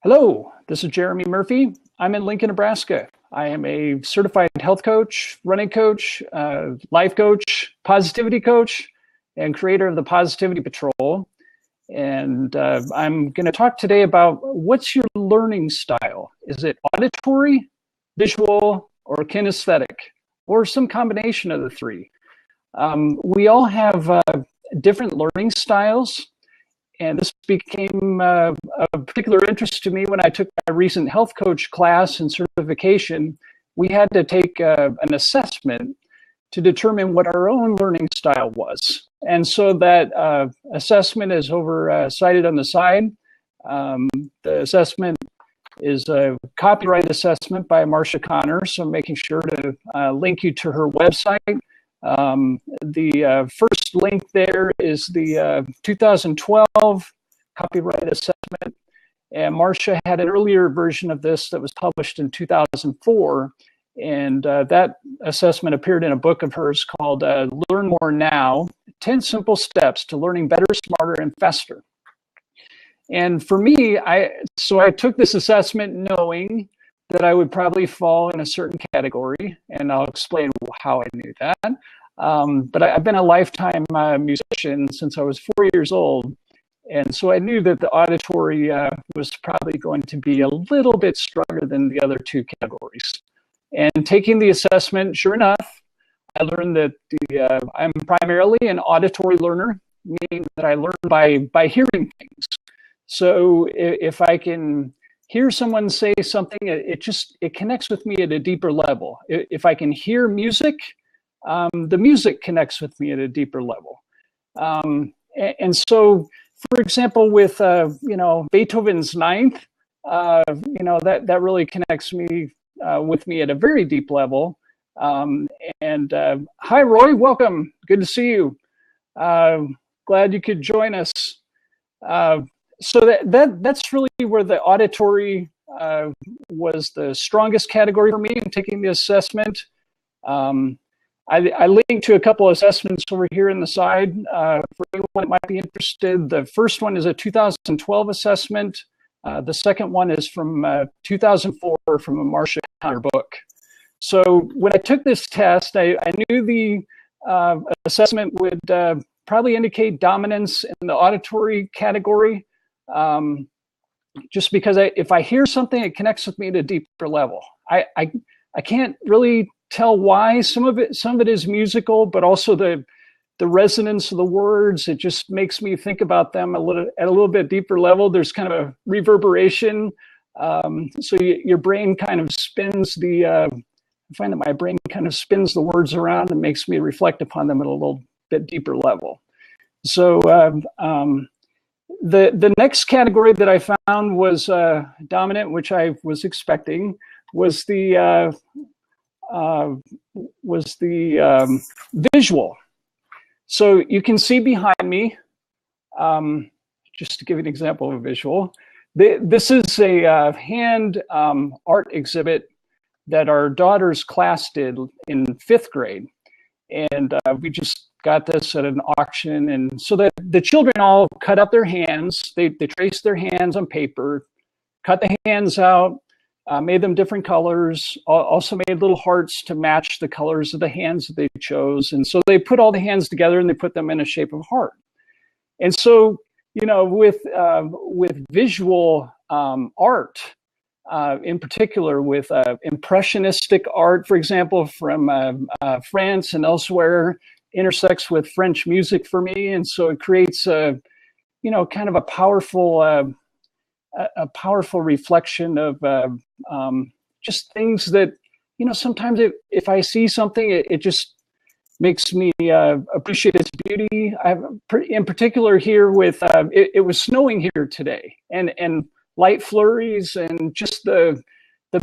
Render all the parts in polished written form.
Hello, this is Jeremy Murphy. I'm in Lincoln, Nebraska. I am a certified health coach, running coach, life coach, positivity coach, and creator of the Positivity Patrol. And I'm going to talk today about what's your learning style? Is it auditory, visual, or kinesthetic, or some combination of the three? We all have different learning styles. And this became a particular interest to me when I took my recent health coach class and certification. We had to take an assessment to determine what our own learning style was. And so that assessment is cited on the side. The assessment is a copyright assessment by Marcia Connor, so I'm making sure to link you to her website. The first link there is the 2012 copyright assessment, and Marcia had an earlier version of this that was published in 2004, and that assessment appeared in a book of hers called Learn More Now, 10 Simple Steps to Learning Better, Smarter, and Faster. And for me, I took this assessment knowing that I would probably fall in a certain category, and I'll explain how I knew that. But I've been a lifetime musician since I was 4 years old, and so I knew that the auditory was probably going to be a little bit stronger than the other two categories. And taking the assessment, sure enough, I learned that I'm primarily an auditory learner, meaning that I learn by hearing things. So if I can hear someone say something, it connects with me at a deeper level. If I can hear music, the music connects with me at a deeper level. And so, for example, with Beethoven's Ninth, that really connects me with me at a very deep level. And hi, Roy, welcome. Good to see you. Glad you could join us. So that's really where the auditory was the strongest category for me in taking the assessment. I linked to a couple of assessments over here in the side for anyone that might be interested. The first one is a 2012 assessment. The second one is from 2004 from a Marcia Connor book. So when I took this test, I knew the assessment would probably indicate dominance in the auditory category. Just because if I hear something, it connects with me at a deeper level. I can't really tell why. Some of it is musical, but also the resonance of the words. It just makes me think about them at a little bit deeper level. There's kind of a reverberation. So your brain kind of spins I find that my brain kind of spins the words around and makes me reflect upon them at a little bit deeper level. So the next category that I found was dominant, which I was expecting, was the visual. So you can see behind me, just to give you an example of a visual, this is a hand art exhibit that our daughter's class did in 5th grade. And we just got this at an auction. And so the children all cut up their hands. They traced their hands on paper, cut the hands out, made them different colors, also made little hearts to match the colors of the hands that they chose. And so they put all the hands together and they put them in a shape of a heart. And so, with visual art, in particular with impressionistic art, for example, from France and elsewhere, intersects with French music for me. And so it creates kind of a powerful reflection of just things that, sometimes if I see something, it just makes me appreciate its beauty. In particular here with, it was snowing here today, and light flurries and just the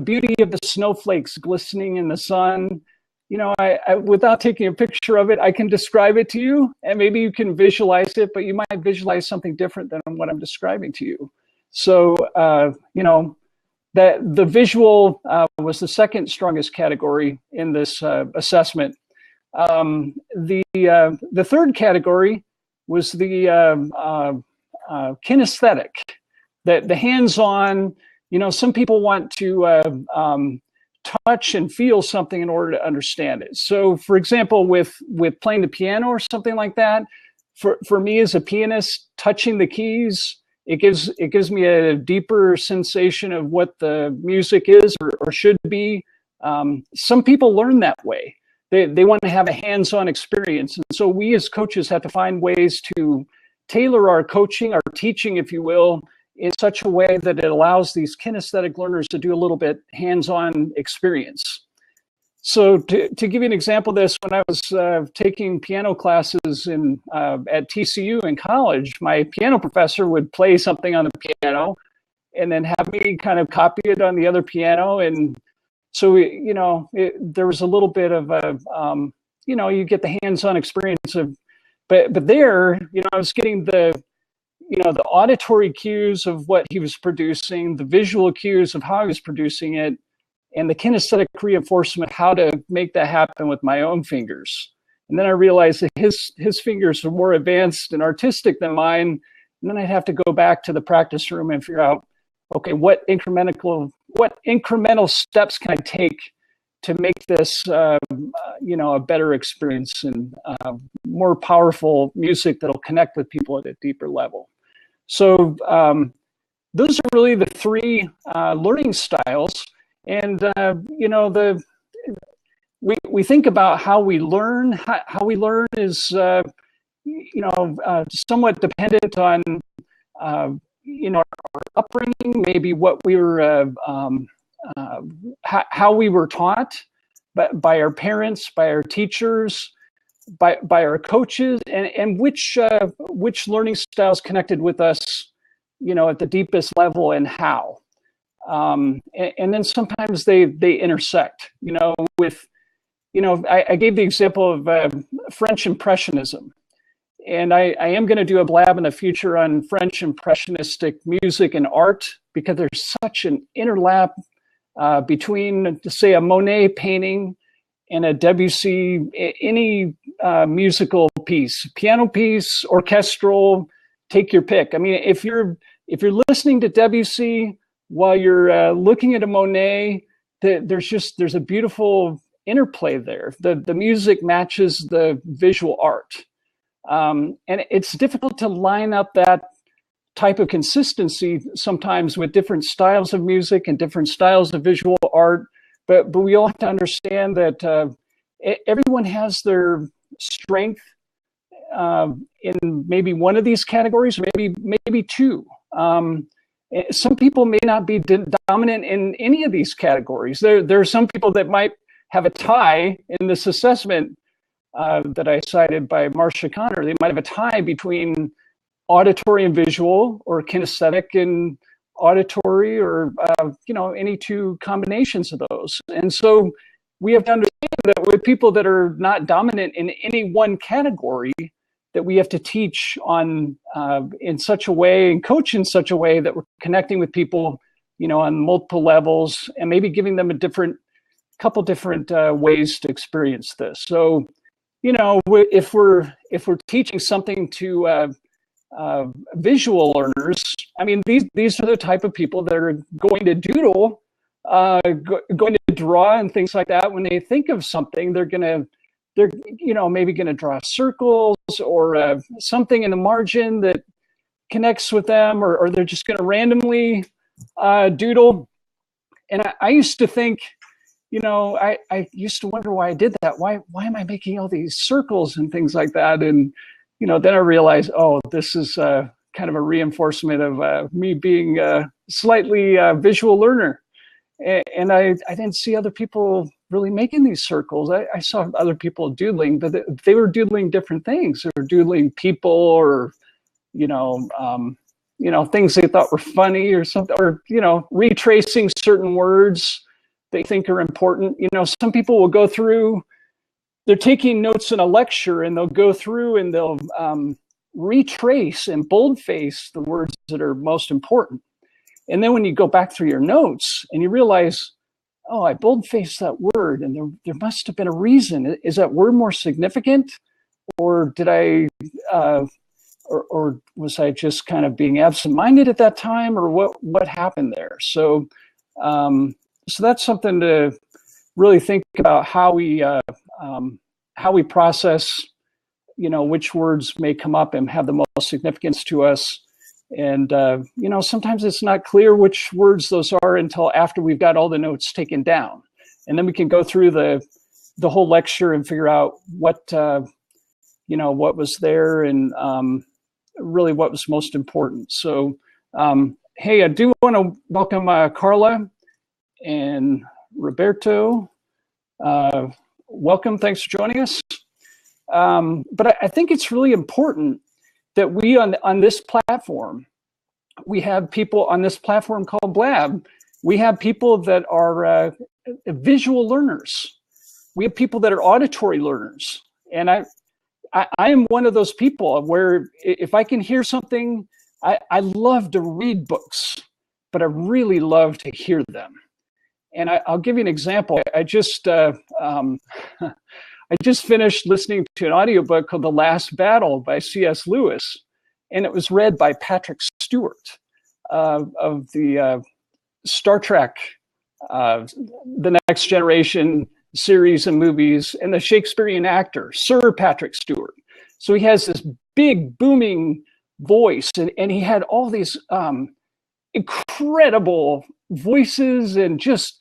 beauty of the snowflakes glistening in the sun. I without taking a picture of it, I can describe it to you, and maybe you can visualize it, but you might visualize something different than what I'm describing to you. So, that the visual was the second strongest category in this assessment. The third category was the kinesthetic. the hands-on, some people want to touch and feel something in order to understand it. So for example, with playing the piano or something like that, for me as a pianist, touching the keys, it gives me a deeper sensation of what the music is or should be. Some people learn that way. They want to have a hands-on experience. And so we as coaches have to find ways to tailor our coaching, our teaching, if you will, in such a way that it allows these kinesthetic learners to do a little bit hands-on experience. So to give you an example of this, when I was taking piano classes at TCU in college, my piano professor would play something on the piano and then have me kind of copy it on the other piano. And so, there was a little bit of you get the hands-on experience of, but there, I was getting the auditory cues of what he was producing, the visual cues of how he was producing it, and the kinesthetic reinforcement, how to make that happen with my own fingers. And then I realized that his fingers are more advanced and artistic than mine. And then I'd have to go back to the practice room and figure out, okay, what incremental steps can I take to make this, a better experience and more powerful music that'll connect with people at a deeper level. So those are really the three learning styles. And, we think about how we learn. How we learn is, somewhat dependent on, our upbringing, maybe what we were, how we were taught by our parents, by our teachers, by our coaches, and which learning styles connected with us, at the deepest level and how. And then sometimes they intersect, I gave the example of French Impressionism. And I am going to do a blab in the future on French Impressionistic music and art, because there's such an interlap between, say, a Monet painting and a Debussy, any musical piece, piano piece, orchestral, take your pick. I mean, if you're listening to Debussy while you're looking at a Monet, there's a beautiful interplay there. The music matches the visual art. And it's difficult to line up that type of consistency sometimes with different styles of music and different styles of visual art. But we all have to understand that everyone has their strength in maybe one of these categories, or maybe two. Some people may not be dominant in any of these categories. There are some people that might have a tie in this assessment that I cited by Marcia Connor. They might have a tie between auditory and visual, or kinesthetic and auditory, or any two combinations of those. And so we have to understand that with people that are not dominant in any one category, that we have to teach on in such a way and coach in such a way that we're connecting with people, on multiple levels, and maybe giving them a couple different ways to experience this. So, if we're teaching something to visual learners, I mean, these are the type of people that are going to doodle, going to draw and things like that. When they think of something, they're maybe going to draw circles or something in the margin that connects with them, or they're just going to randomly doodle. And I used to think, I used to wonder why I did that. Why am I making all these circles and things like that? And, then I realized, oh, this is kind of a reinforcement of me being a slightly visual learner. And I didn't see other people really making these circles. I saw other people doodling, but they were doodling different things. They were doodling people, or, things they thought were funny or something, or, retracing certain words they think are important. Some people will go through, they're taking notes in a lecture, and they'll go through and they'll retrace and boldface the words that are most important. And then when you go back through your notes and you realize, oh, I boldfaced that word, and there must have been a reason. Is that word more significant, or did I or was I just kind of being absent-minded at that time, or what happened there? So so that's something to really think about, how we process, which words may come up and have the most significance to us. And, sometimes it's not clear which words those are until after we've got all the notes taken down. And then we can go through the whole lecture and figure out what was there, and really what was most important. So, hey, I do want to welcome Carla and Roberto. Welcome, thanks for joining us. But I think it's really important that we on this platform, we have people on this platform called Blab. We have people that are visual learners. We have people that are auditory learners. And I am one of those people where if I can hear something, I love to read books, but I really love to hear them. And I'll give you an example. I just finished listening to an audiobook called The Last Battle by C.S. Lewis, and it was read by Patrick Stewart of the Star Trek, The Next Generation series and movies, and the Shakespearean actor, Sir Patrick Stewart. So he has this big booming voice, and he had all these incredible voices, and just,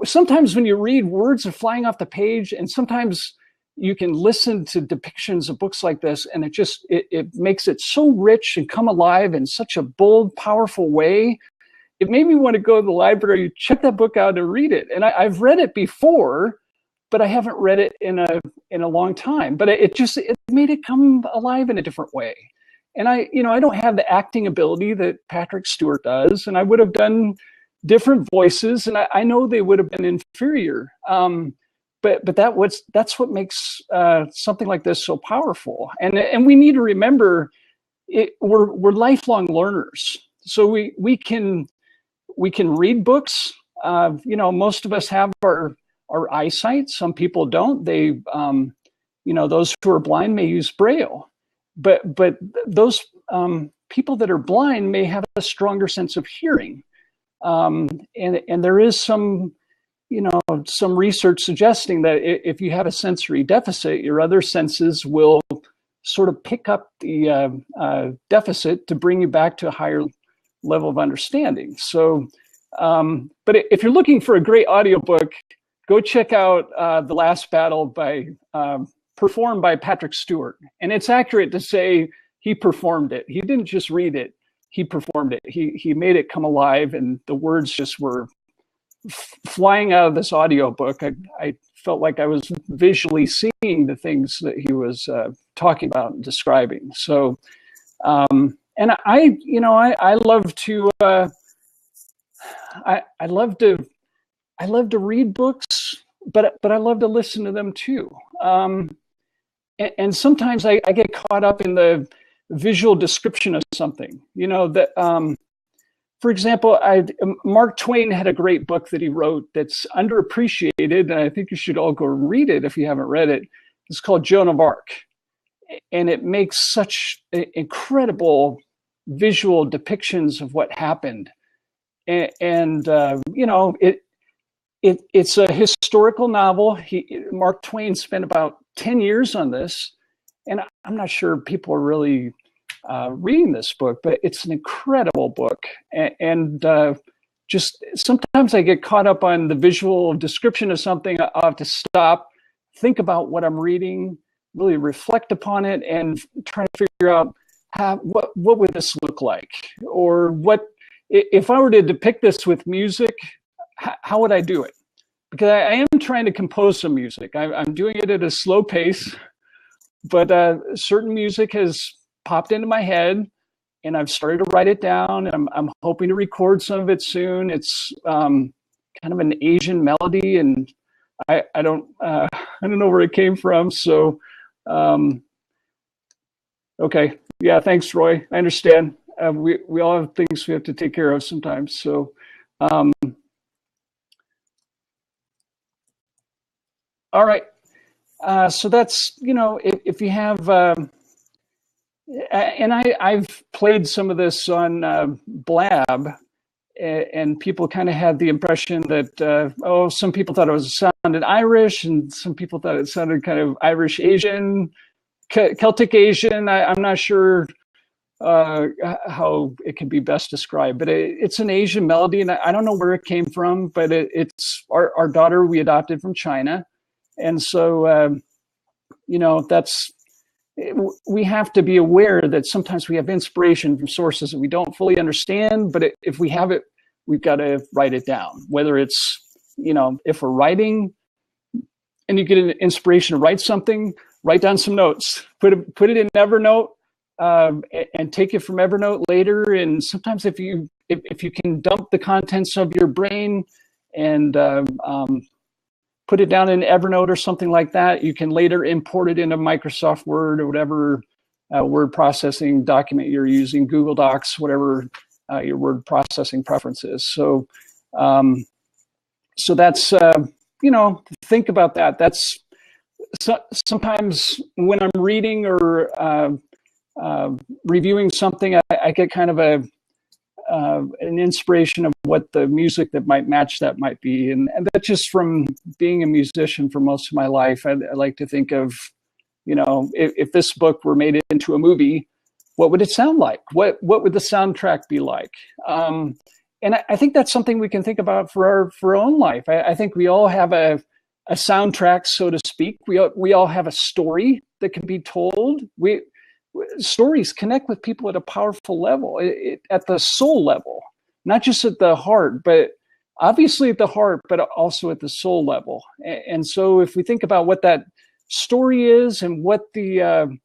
sometimes when you read, words are flying off the page, and sometimes you can listen to depictions of books like this, and it makes it so rich and come alive in such a bold, powerful way. It made me want to go to the library, check that book out, and read it. And I've read it before, but I haven't read it in a long time. But it made it come alive in a different way. And I don't have the acting ability that Patrick Stewart does, and I would have done different voices, and I know they would have been inferior. But that's what makes something like this so powerful. And we need to remember, we're lifelong learners. So we can read books. Most of us have our eyesight. Some people don't. They those who are blind may use Braille. But those people that are blind may have a stronger sense of hearing. And there is some research suggesting that if you have a sensory deficit, your other senses will sort of pick up the deficit to bring you back to a higher level of understanding. So, but if you're looking for a great audiobook, go check out The Last Battle performed by Patrick Stewart. And it's accurate to say he performed it. He didn't just read it, he performed it. He made it come alive, and the words just were flying out of this audiobook. I felt like I was visually seeing the things that he was talking about and describing. So, and I love to I love to read books, but I love to listen to them too. And sometimes I get caught up in the visual description of something. For example, Mark Twain had a great book that he wrote that's underappreciated, and I think you should all go read it if you haven't read it. It's called Joan of Arc, and it makes such incredible visual depictions of what happened. And it's a historical novel. Mark Twain spent about 10 years on this, and I'm not sure people are really reading this book, but it's an incredible book. And just sometimes I get caught up on the visual description of something. I'll have to stop, think about what I'm reading, really reflect upon it, and try to figure out what would this look like, or what if I were to depict this with music, how would I do it? Because I am trying to compose some music. I'm doing it at a slow pace, but certain music has popped into my head, and I've started to write it down. And I'm hoping to record some of it soon. It's kind of an Asian melody, and I don't know where it came from. So, okay, yeah, thanks, Roy. I understand. We all have things we have to take care of sometimes. So, all right. So that's, if you have And I've played some of this on Blab, and people kind of had the impression that, some people thought it sounded Irish, and some people thought it sounded kind of Irish Asian, Celtic Asian. I'm not sure how it can be best described, but it's an Asian melody, and I don't know where it came from, but it's our daughter we adopted from China, and so we have to be aware that sometimes we have inspiration from sources that we don't fully understand, but if we have it, we've got to write it down. Whether it's if we're writing and you get an inspiration to write something, write down some notes, put it in Evernote. And take it from Evernote later. And sometimes if you can dump the contents of your brain and put it down in Evernote or something like that, you can later import it into Microsoft Word or whatever word processing document you're using, Google Docs, whatever your word processing preferences. So that's think about that. That's sometimes when I'm reading or reviewing something, I get kind of an inspiration of what the music that might match that might be, and that's just from being a musician for most of my life. I like to think of, if this book were made into a movie, what would it sound like? What would the soundtrack be like? And I think that's something we can think about for our own life. I think we all have a soundtrack, so to speak. We all have a story that can be told. Stories connect with people at a powerful level, at the soul level, not just at the heart, but obviously at the heart, but also at the soul level. And so if we think about what that story is and what the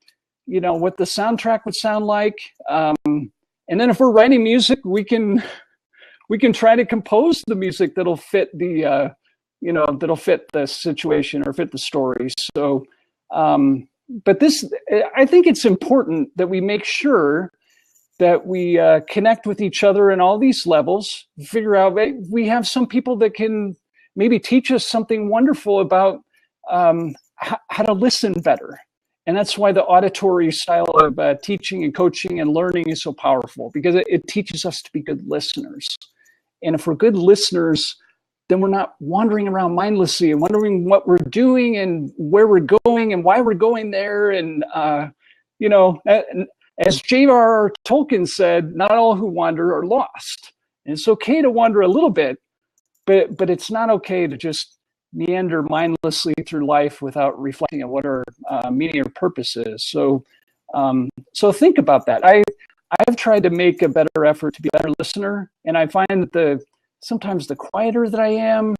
soundtrack would sound like, and then if we're writing music, we can try to compose the music that'll fit that'll fit the situation or fit the story. So, but I think it's important that we make sure that we connect with each other in all these levels, figure out, we have some people that can maybe teach us something wonderful about how to listen better. And that's why the auditory style of teaching and coaching and learning is so powerful, because it teaches us to be good listeners. And if we're good listeners, then we're not wandering around mindlessly and wondering what we're doing and where we're going and why we're going there. And, as J.R.R. Tolkien said, not all who wander are lost. And it's okay to wander a little bit, but it's not okay to just meander mindlessly through life without reflecting on what our meaning or purpose is. So think about that. I've tried to make a better effort to be a better listener, and I find that sometimes the quieter that I am,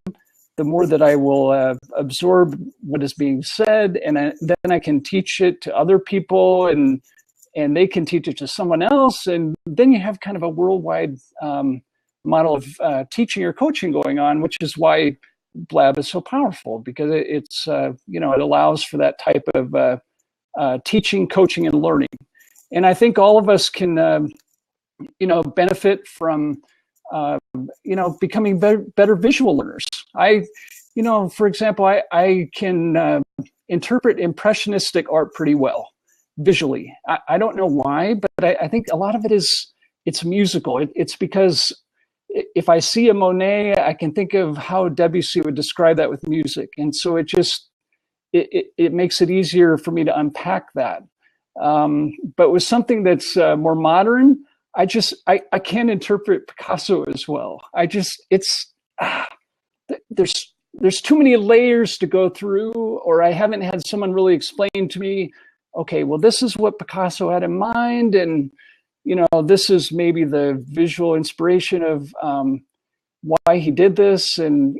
the more that I will absorb what is being said, and then I can teach it to other people, and they can teach it to someone else, and then you have kind of a worldwide model of teaching or coaching going on, which is why Blab is so powerful, because it's it allows for that type of teaching, coaching, and learning. And I think all of us can benefit from becoming better visual learners. For example, I can interpret impressionistic art pretty well visually. I don't know why, but I think a lot of it's musical. It's because if I see a Monet, I can think of how Debussy would describe that with music. And so it makes it easier for me to unpack that. But with something that's more modern, I can't interpret Picasso as well. There's too many layers to go through, or I haven't had someone really explain to me, okay, well, this is what Picasso had in mind. And, this is maybe the visual inspiration of why he did this. And,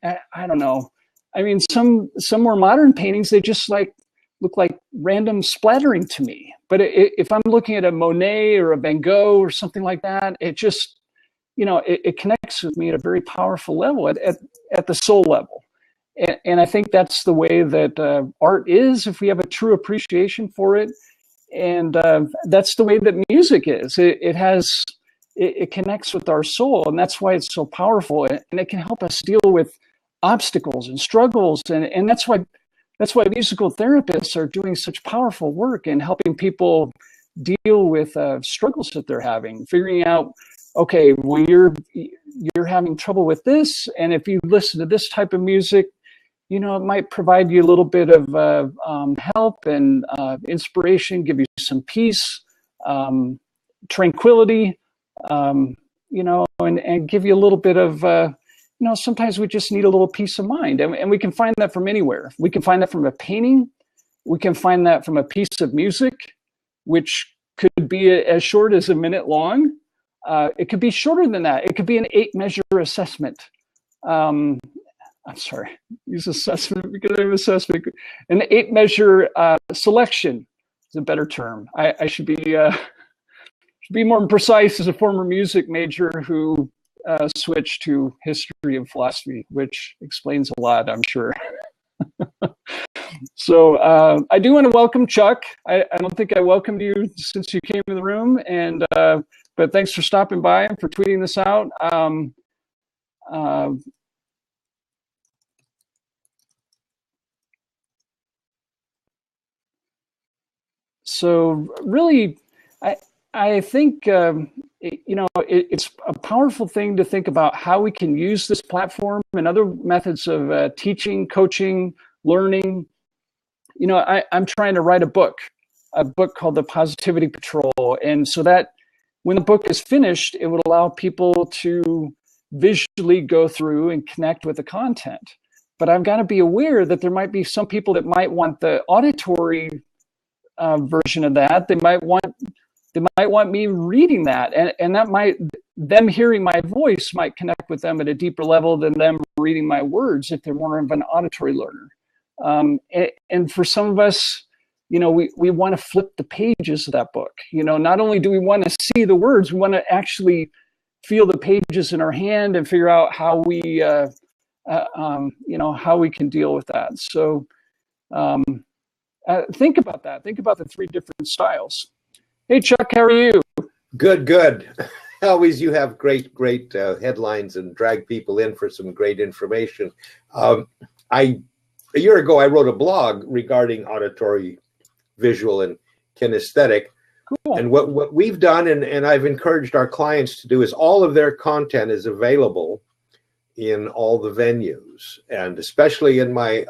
I don't know. I mean, some more modern paintings, they just look like random splattering to me. But if I'm looking at a Monet or a Van Gogh or something like that, it just, it connects with me at a very powerful level, at the soul level. And I think that's the way that art is, if we have a true appreciation for it. And that's the way that music is. It connects with our soul, and that's why it's so powerful. And it can help us deal with obstacles and struggles. And that's why musical therapists are doing such powerful work in helping people deal with struggles that they're having, figuring out, okay, well, you're having trouble with this, and if you listen to this type of music, it might provide you a little bit of help and inspiration, give you some peace, tranquility, and give you a little bit of, sometimes we just need a little peace of mind. And we can find that from anywhere. We can find that from a painting. We can find that from a piece of music, which could be as short as a minute long. It could be shorter than that. It could be an 8-measure assessment. I'm sorry, use assessment because I have assessment. An 8-measure selection is a better term. I should be more precise as a former music major who switched to history and philosophy, which explains a lot, I'm sure. So I do want to welcome Chuck. I don't think I welcomed you since you came in the room, but thanks for stopping by and for tweeting this out. So really, I think, it's a powerful thing to think about how we can use this platform and other methods of teaching, coaching, learning. I'm trying to write a book called The Positivity Patrol. And so that when the book is finished, it would allow people to visually go through and connect with the content. But I've got to be aware that there might be some people that might want the auditory version of that. They might want me reading that, and that them hearing my voice might connect with them at a deeper level than them reading my words if they're more of an auditory learner. And for some of us, we want to flip the pages of that book. Not only do we want to see the words, we want to actually feel the pages in our hand and figure out how we, how we can deal with that. So think about that. Think about the 3 different styles. Hey, Chuck, how are you? Good. Always you have great headlines and drag people in for some great information. A year ago, I wrote a blog regarding auditory, visual, and kinesthetic. Cool. And what we've done, and I've encouraged our clients to do, is all of their content is available in all the venues, and especially in my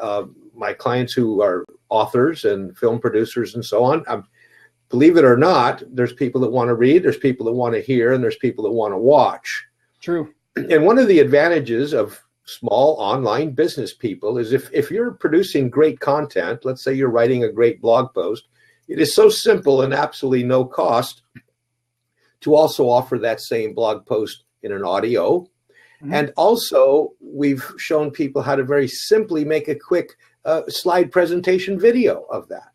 clients who are authors and film producers and so on. Believe it or not, there's people that want to read, there's people that want to hear, and there's people that want to watch. True. And one of the advantages of small online business people is if you're producing great content, let's say you're writing a great blog post, it is so simple and absolutely no cost to also offer that same blog post in an audio. Mm-hmm. And also, we've shown people how to very simply make a quick slide presentation video of that,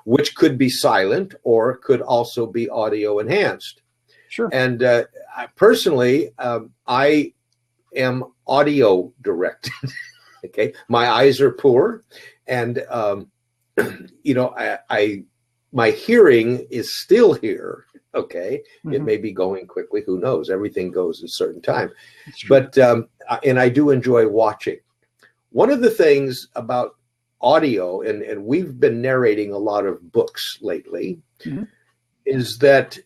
which could be silent or could also be audio enhanced. Sure. And personally, I am audio directed. Okay, my eyes are poor, and my hearing is still here. Okay, mm-hmm. It may be going quickly. Who knows? Everything goes at a certain time. But and I do enjoy watching. One of the things about audio, and we've been narrating a lot of books lately, mm-hmm. is that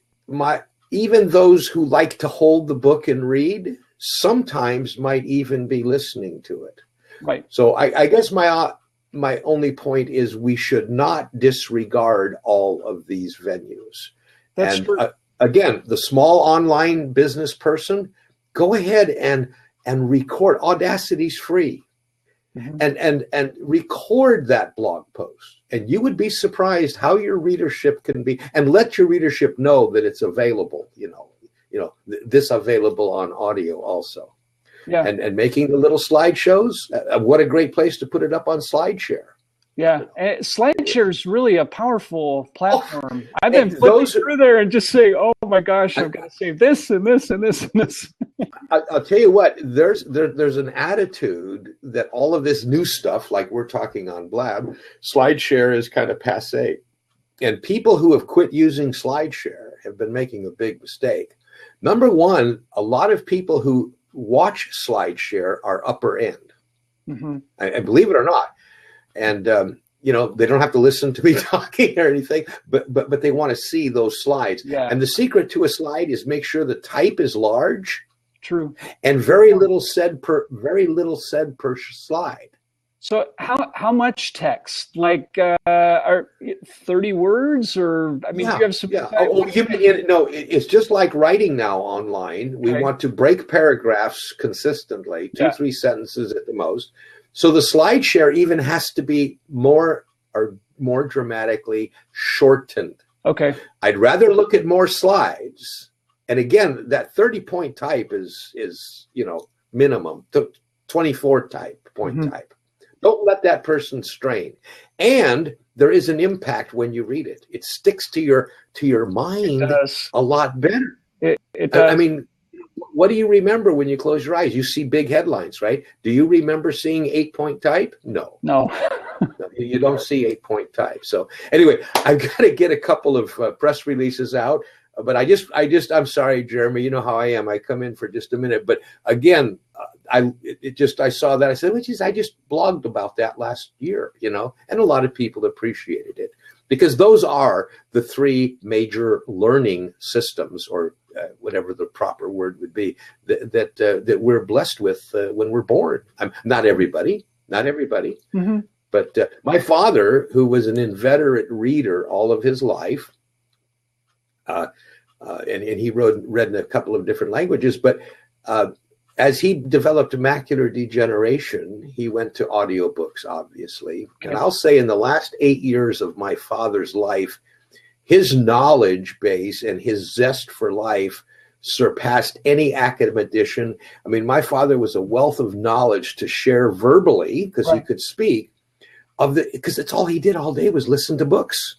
even those who like to hold the book and read sometimes might even be listening to it. Right. So I guess my only point is we should not disregard all of these venues. That's and true. Again, the small online business person, go ahead and record. Audacity's free. Mm-hmm. And record that blog post, and you would be surprised how your readership can be, and let your readership know that it's available, this available on audio also. Yeah. And making the little slideshows, what a great place to put it up on SlideShare. Yeah, SlideShare is really a powerful platform. I've been flipping through there and just saying, "Oh my gosh, I've got to save this and this and this and this." I'll tell you what. There's an attitude that all of this new stuff, like we're talking on Blab, SlideShare is kind of passé, and people who have quit using SlideShare have been making a big mistake. Number one, a lot of people who watch SlideShare are upper end, mm-hmm. and believe it or not. And they don't have to listen to me talking or anything, but they want to see those slides. Yeah. And the secret to a slide is make sure the type is large. True. And very little said per slide. So how much text? Like are 30 words, or I mean, do you have some? Yeah. No, it's just like writing now online. We want to break paragraphs consistently, 2-3 sentences at the most. So the slide share even has to be more dramatically shortened. Okay. I'd rather look at more slides. And again, that 30-point type is minimum. 24 point type. Don't let that person strain. And there is an impact when you read it. It sticks to your mind a lot better. It does. I mean, what do you remember when you close your eyes? You see big headlines, right? Do you remember seeing 8-point type? No. You don't see 8-point type. So anyway, I've got to get a couple of press releases out. But I'm sorry, Jeremy, you know how I am. I come in for just a minute. But again, I saw that. I said, I just blogged about that last year, and a lot of people appreciated it because those are the 3 major learning systems, or whatever the proper word would be, that we're blessed with when we're born. Not everybody. Mm-hmm. But my father, who was an inveterate reader all of his life, and he read in a couple of different languages, but as he developed macular degeneration, he went to audiobooks, obviously. Okay. And I'll say in the last 8 years of my father's life, his knowledge base and his zest for life surpassed any academician. I mean, my father was a wealth of knowledge to share verbally, because he could speak, because it's all he did all day was listen to books.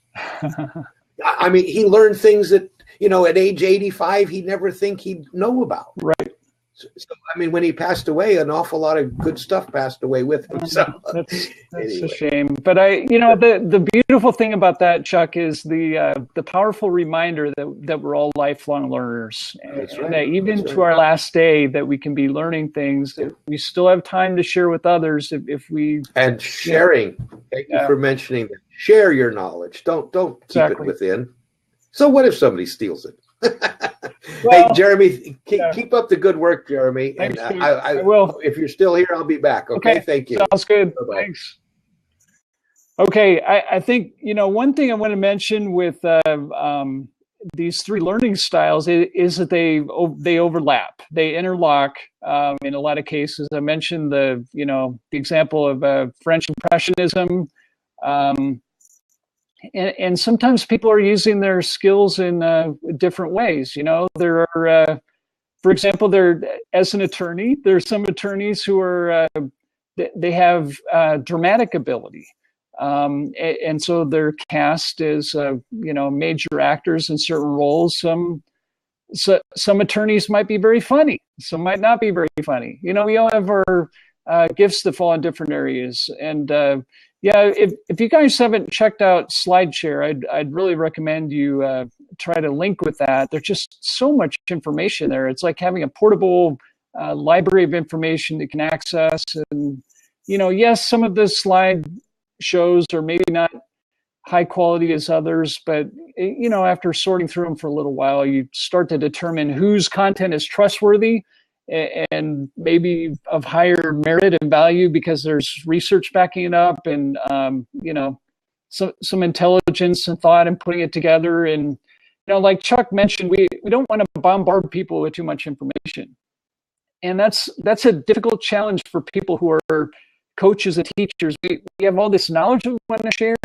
I mean, he learned things that, at age 85, he'd never think he'd know about. Right. So, I mean, when he passed away, an awful lot of good stuff passed away with him. So that's anyway. A shame. But the beautiful thing about that, Chuck, is the powerful reminder that we're all lifelong learners. That's and right. that even to our last day, that we can be learning things. Yeah. We still have time to share with others if we. And sharing. Thank you for mentioning that. Share your knowledge. Don't keep it within. So what if somebody steals it? Well, hey, Jeremy, keep up the good work, Jeremy. Thanks, and I will. If you're still here, I'll be back. Okay. Thank you. Sounds good. Bye-bye. Thanks. Okay. I think, one thing I want to mention with these 3 learning styles is that they overlap. They interlock in a lot of cases. I mentioned the example of French Impressionism. And sometimes people are using their skills in different ways. There are, for example, as an attorney, there are some attorneys who are, they have dramatic ability. And so they're cast as, major actors in certain roles. Some attorneys might be very funny. Some might not be very funny. We all have our gifts that fall in different areas. And, if you guys haven't checked out SlideShare, I'd really recommend you try to link with that. There's just so much information there. It's like having a portable library of information that you can access. And, yes, some of the slide shows are maybe not high quality as others, but, after sorting through them for a little while, you start to determine whose content is trustworthy and maybe of higher merit and value because there's research backing it up and, some intelligence and thought in putting it together. And, like Chuck mentioned, we don't want to bombard people with too much information. And that's a difficult challenge for people who are coaches and teachers. We have all this knowledge we want to share,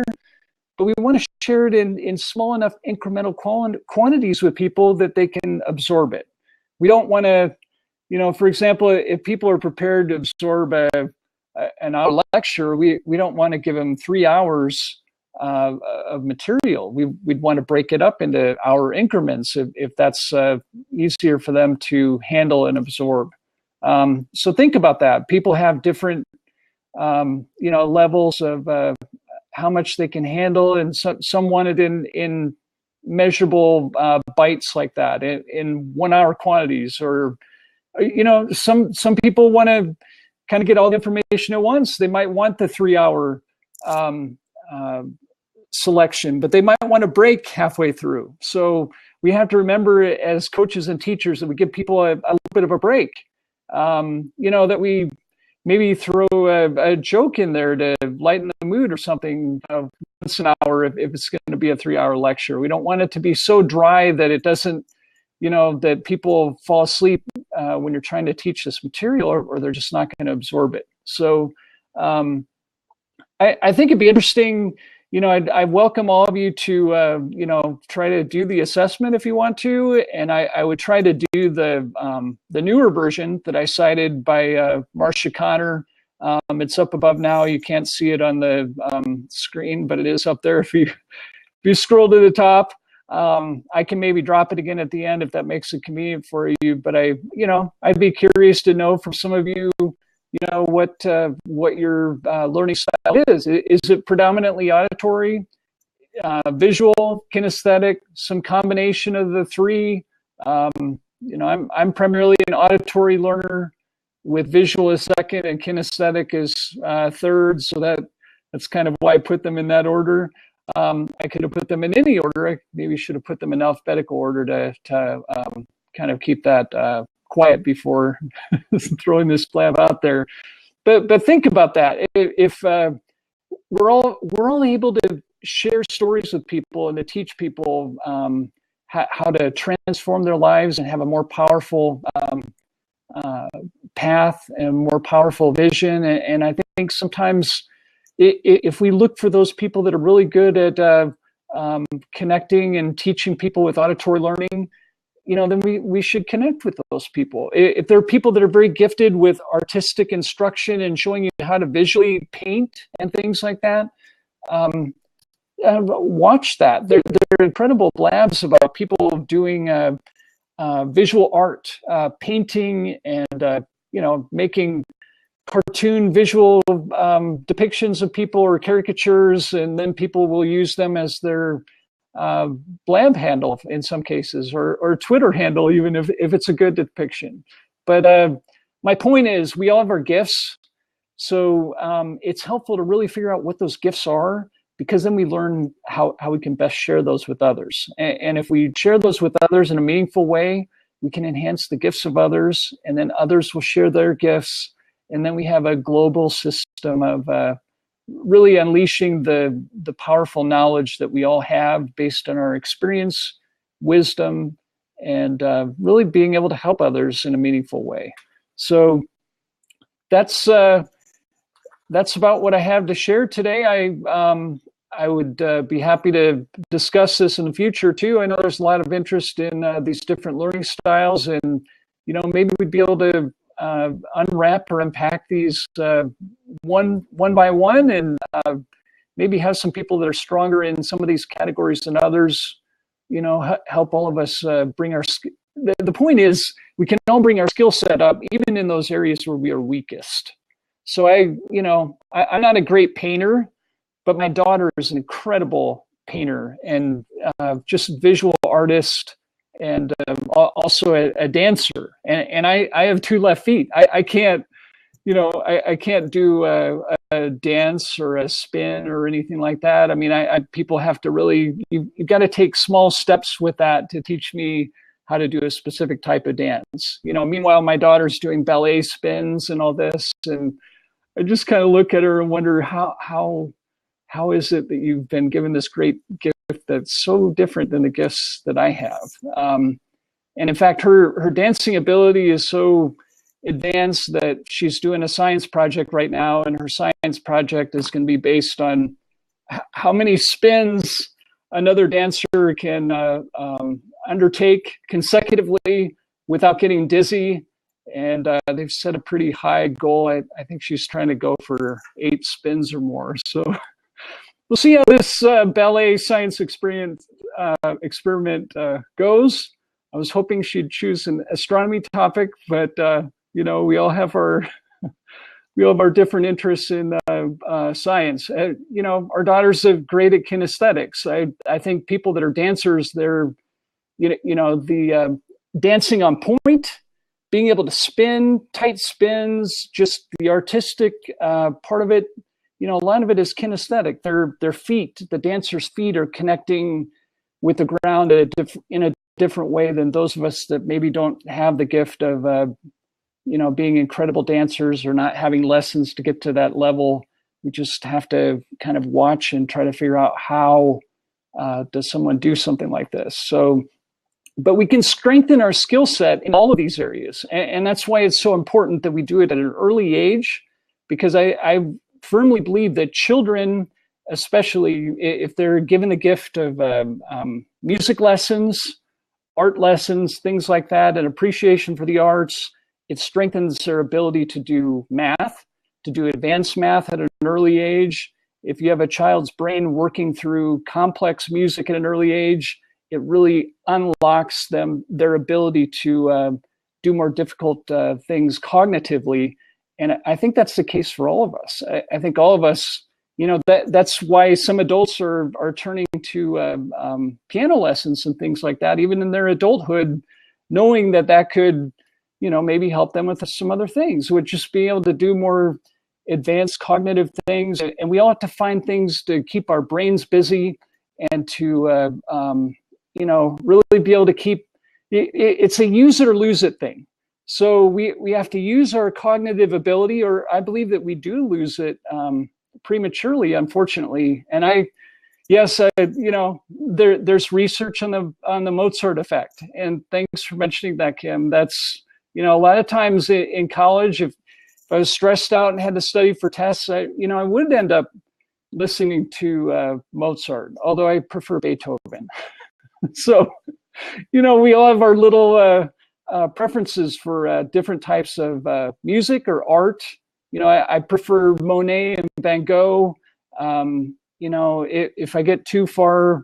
but we want to share it in small enough incremental quantities with people that they can absorb it. We don't want to, for example, if people are prepared to absorb an hour lecture, we don't want to give them 3 hours of material. We'd want to break it up into hour increments if that's easier for them to handle and absorb. So think about that. People have different, levels of how much they can handle, and some want it in measurable bites like that, in 1 hour quantities, or some people want to kind of get all the information at once. They might want the 3 hour selection, but they might want to break halfway through. So we have to remember as coaches and teachers that we give people a little bit of a break. That we maybe throw a joke in there to lighten the mood or something once an hour if it's going to be a 3-hour lecture. We don't want it to be so dry that it doesn't, that people fall asleep when you're trying to teach this material, or they're just not going to absorb it. So I think it'd be interesting. I welcome all of you to, try to do the assessment if you want to. And I would try to do the newer version that I cited by Marcia Connor. It's up above now. You can't see it on the screen, but it is up there if you scroll to the top. I can maybe drop it again at the end if that makes it convenient for you. But I'd be curious to know from some of you, what your learning style is. Is it predominantly auditory, visual, kinesthetic, some combination of the three? I'm primarily an auditory learner with visual as second and kinesthetic as third. So that's kind of why I put them in that order. I could have put them in any order. I maybe should have put them in alphabetical order to kind of keep that quiet before throwing this blab out there. But think about that. If we're all able to share stories with people and to teach people how to transform their lives and have a more powerful path and more powerful vision. And I think sometimes if we look for those people that are really good at connecting and teaching people with auditory learning, then we should connect with those people. If there are people that are very gifted with artistic instruction and showing you how to visually paint and things like that, watch that. There are incredible blabs about people doing visual art, painting, and making cartoon visual depictions of people or caricatures, and then people will use them as their blab handle in some cases, or Twitter handle, even if it's a good depiction. But my point is, we all have our gifts. So it's helpful to really figure out what those gifts are, because then we learn how we can best share those with others. And if we share those with others in a meaningful way, we can enhance the gifts of others, and then others will share their gifts. And then we have a global system of really unleashing the powerful knowledge that we all have based on our experience, wisdom, and really being able to help others in a meaningful way. So that's about what I have to share today. I would be happy to discuss this in the future too. I know there's a lot of interest in these different learning styles, and maybe we'd be able to unwrap or unpack these one by one, and maybe have some people that are stronger in some of these categories than others. Help all of us bring our. The point is, we can all bring our skill set up, even in those areas where we are weakest. So I'm not a great painter, but my daughter is an incredible painter and just visual artist, and also a dancer. And I have 2 left feet. I can't, I can't do a dance or a spin or anything like that. I mean, people have to really, you've got to take small steps with that to teach me how to do a specific type of dance. Meanwhile, my daughter's doing ballet spins and all this, and I just kind of look at her and wonder how is it that you've been given this great gift that's so different than the gifts that I have. And in fact, her dancing ability is so advanced that she's doing a science project right now, and her science project is going to be based on how many spins another dancer can undertake consecutively without getting dizzy. And they've set a pretty high goal. I think she's trying to go for 8 spins or more. So we'll see how this ballet science experiment goes. I was hoping she'd choose an astronomy topic, but we all have our different interests in science. Our daughters are great at kinesthetics. I think people that are dancers, they're the dancing on point, being able to spin tight spins, just the artistic part of it. a lot of it is kinesthetic. Their feet, the dancers' feet, are connecting with the ground in a different way than those of us that maybe don't have the gift of being incredible dancers or not having lessons to get to that level. We just have to kind of watch and try to figure out how does someone do something like this. So, but we can strengthen our skill set in all of these areas. And that's why it's so important that we do it at an early age, because I firmly believe that children, especially if they're given the gift of music lessons, art lessons, things like that, and appreciation for the arts, it strengthens their ability to do math, to do advanced math at an early age. If you have a child's brain working through complex music at an early age, it really unlocks their ability to do more difficult things cognitively. And I think that's the case for all of us. I think all of us, that's why some adults are turning to piano lessons and things like that, even in their adulthood, knowing that could, maybe help them with some other things, would just be able to do more advanced cognitive things. And we all have to find things to keep our brains busy and to, really be able to keep, it's a use it or lose it thing. So we have to use our cognitive ability, or I believe that we do lose it prematurely, unfortunately. And there's research on the Mozart effect. And thanks for mentioning that, Kim. That's, a lot of times in college, if I was stressed out and had to study for tests, I would end up listening to Mozart, although I prefer Beethoven. So, we all have our little preferences for different types of music or art. I prefer Monet and Van Gogh. If I get too far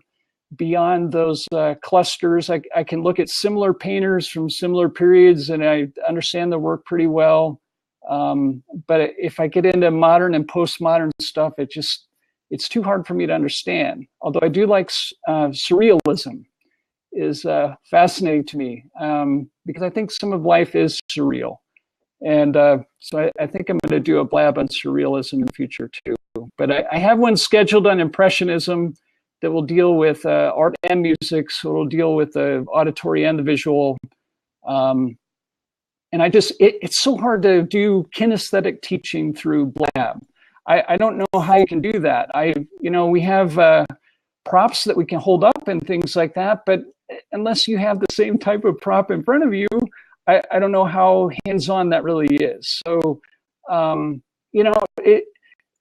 beyond those clusters, I can look at similar painters from similar periods and I understand the work pretty well. But if I get into modern and postmodern stuff, it's too hard for me to understand. Although I do like surrealism is fascinating to me because I think some of life is surreal. And so I think I'm going to do a blab on surrealism in the future too. But I have one scheduled on Impressionism that will deal with art and music. So it'll deal with the auditory and the visual. And it's so hard to do kinesthetic teaching through blab. I don't know how you can do that. We have props that we can hold up and things like that, but unless you have the same type of prop in front of you, I don't know how hands-on that really is. So,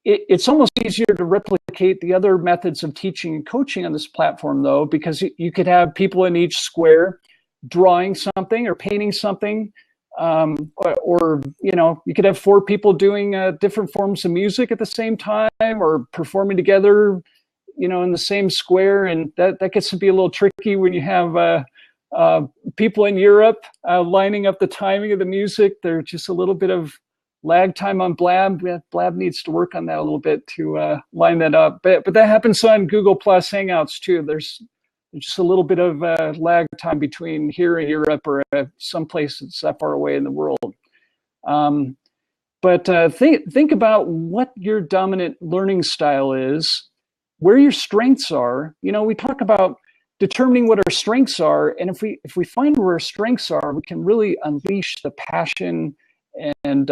it's almost easier to replicate the other methods of teaching and coaching on this platform, though, because you could have people in each square drawing something or painting something, or you could have 4 people doing different forms of music at the same time or performing together, in the same square. And that gets to be a little tricky when you have people in Europe lining up the timing of the music. There's just a little bit of lag time on Blab. Blab needs to work on that a little bit to line that up. But that happens on Google Plus Hangouts too. There's just a little bit of lag time between here and Europe or someplace that's that far away in the world. But think about what your dominant learning style is, where your strengths are. We talk about determining what our strengths are, and if we find where our strengths are, we can really unleash the passion and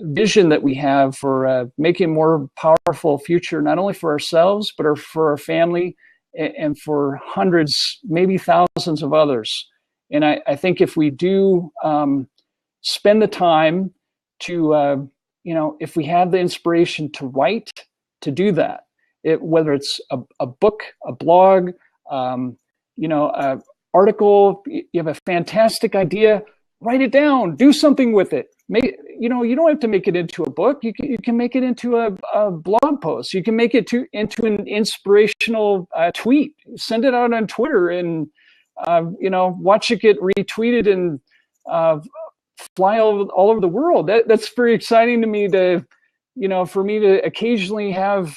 vision that we have for making a more powerful future, not only for ourselves, but for our family and for hundreds, maybe thousands of others. And I think if we do spend the time to, if we have the inspiration to write, to do that, whether it's a book, a blog, an article, you have a fantastic idea, write it down, do something with it. You don't have to make it into a book. You can make it into a blog post. You can make it into an inspirational tweet. Send it out on Twitter and, watch it get retweeted and fly all over the world. That's very exciting to me for me to occasionally have,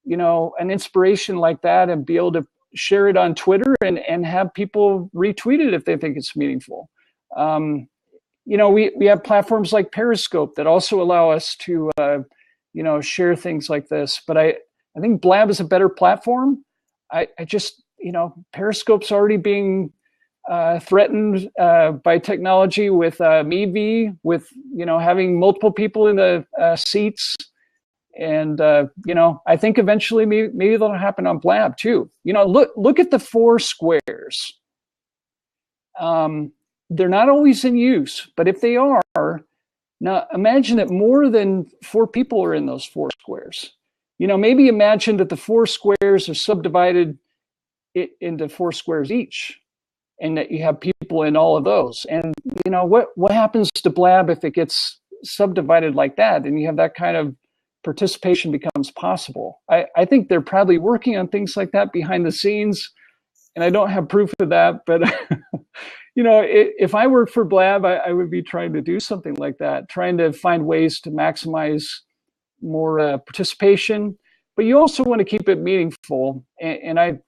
an inspiration like that and be able to share it on Twitter and have people retweet it if they think it's meaningful. We have platforms like Periscope that also allow us to, share things like this. But I think Blab is a better platform. I just, Periscope's already being threatened by technology with MeV, with, having multiple people in the seats. And, I think eventually maybe that'll happen on Blab too. Look at the 4 squares. They're not always in use, but if they are, now imagine that more than 4 people are in those 4 squares. Maybe imagine that the 4 squares are subdivided into 4 squares each, and that you have people in all of those. And what happens to Blab if it gets subdivided like that, and you have that kind of participation becomes possible? I think they're probably working on things like that behind the scenes, and I don't have proof of that, but if I worked for Blab, I would be trying to do something like that, trying to find ways to maximize more participation. But you also want to keep it meaningful. And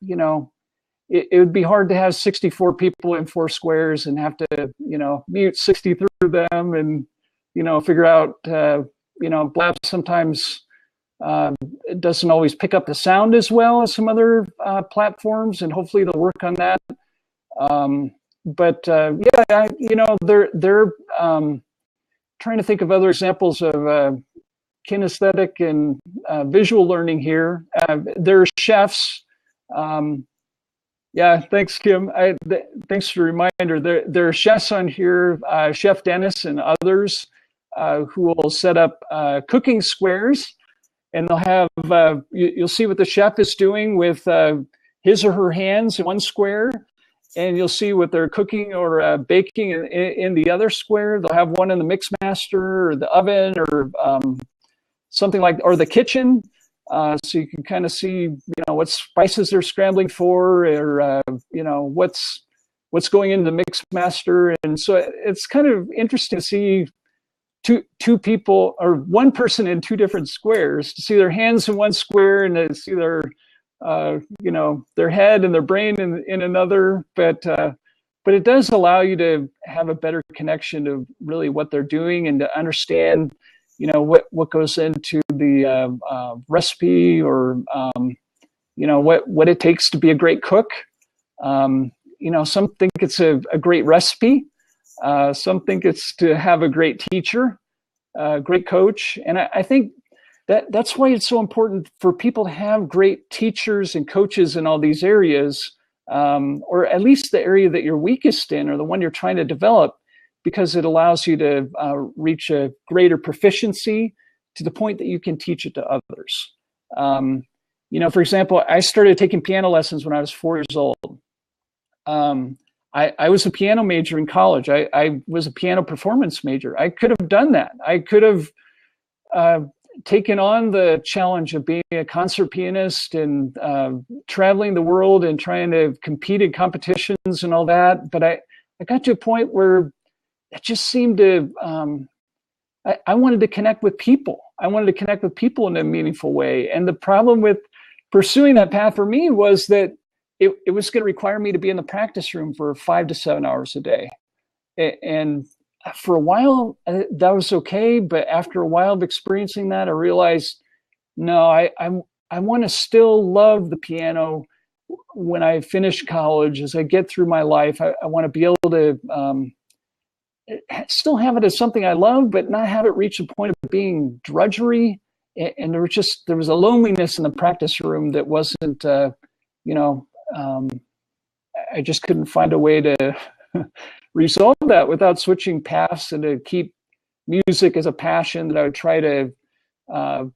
it would be hard to have 64 people in 4 squares and have to, mute 63 of them and, figure out, Blab sometimes it doesn't always pick up the sound as well as some other platforms, and hopefully they'll work on that. But they're trying to think of other examples of kinesthetic and visual learning here. There are chefs. Thanks, Kim. Thanks for the reminder. There are chefs on here, Chef Dennis and others, who will set up cooking squares, and they'll have, you'll see what the chef is doing with his or her hands in one square, and you'll see what they're cooking or baking in the other square. They'll have one in the mix master or the oven or something like, or the kitchen. So you can kind of see, what spices they're scrambling for, or, what's going into the mix master. And so it's kind of interesting to see two people, or one person in 2 different squares, to see their hands in one square and to see their their head and their brain in another. But it does allow you to have a better connection to really what they're doing, and to understand, what goes into the recipe, or what it takes to be a great cook. Some think it's a great recipe. Some think it's to have a great teacher, a great coach. And I think that's why it's so important for people to have great teachers and coaches in all these areas, or at least the area that you're weakest in, or the one you're trying to develop, because it allows you to reach a greater proficiency to the point that you can teach it to others. For example, I started taking piano lessons when I was 4 years old. I was a piano major in college. I was a piano performance major. I could have done that. I could have taken on the challenge of being a concert pianist and traveling the world and trying to compete in competitions and all that. But I got to a point where it just seemed to, I wanted to connect with people. I wanted to connect with people in a meaningful way. And the problem with pursuing that path for me was that it was going to require me to be in the practice room for 5 to 7 hours a day. And for a while, that was okay. But after a while of experiencing that, I realized, no, I want to still love the piano when I finish college. As I get through my life, I want to be able to still have it as something I love, but not have it reach the point of being drudgery. And there was a loneliness in the practice room that wasn't, I just couldn't find a way to resolve that without switching paths, and to keep music as a passion that I would try to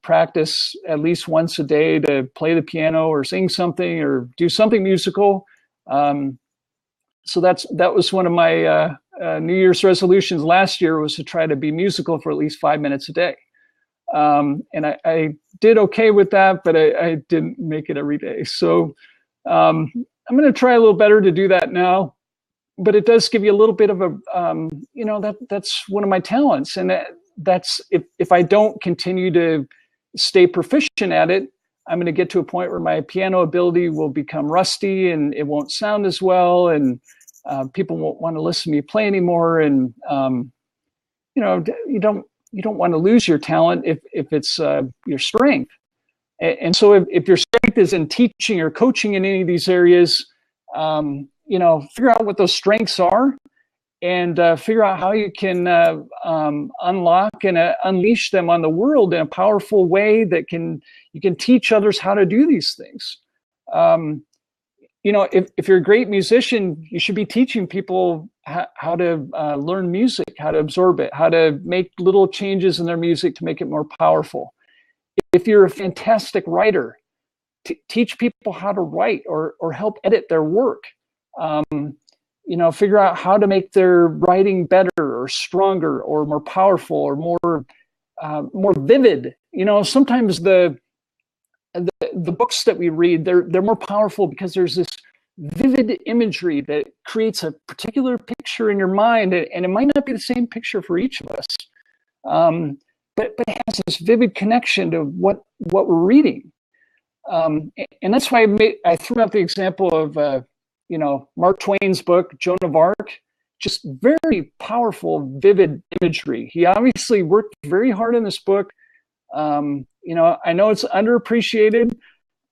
practice at least once a day, to play the piano or sing something or do something musical. So that was one of my New Year's resolutions last year, was to try to be musical for at least 5 minutes a day. And I did okay with that, but I didn't make it every day. So I'm going to try a little better to do that now, but it does give you a little bit of a, that's one of my talents. And that's, if I don't continue to stay proficient at it, I'm going to get to a point where my piano ability will become rusty and it won't sound as well. And people won't want to listen to me play anymore. And, you don't you don't want to lose your talent if it's your strength. And so if your strength is in teaching or coaching in any of these areas, figure out what those strengths are, and figure out how you can unlock and unleash them on the world in a powerful way that you can teach others how to do these things. If you're a great musician, you should be teaching people how to learn music, how to absorb it, how to make little changes in their music to make it more powerful. If you're a fantastic writer, teach people how to write or help edit their work. Figure out how to make their writing better or stronger or more powerful or more vivid. Sometimes the books that we read, they're more powerful because there's this vivid imagery that creates a particular picture in your mind, and it might not be the same picture for each of us, but it has this vivid connection to what we're reading, and that's why I threw out the example of Mark Twain's book, Joan of Arc. Just very powerful, vivid imagery. He obviously worked very hard in this book. I know it's underappreciated,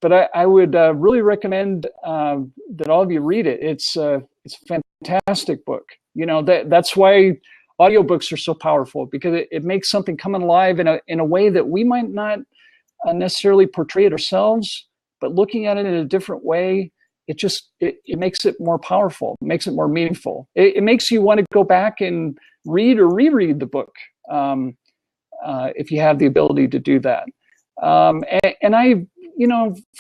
but I would really recommend that all of you read it. It's a fantastic book. That's why audiobooks are so powerful, because it makes something come alive in a way that we might not necessarily portray it ourselves, but looking at it in a different way, it makes it more powerful, it makes it more meaningful. It makes you want to go back and read or reread the book. If you have the ability to do that. For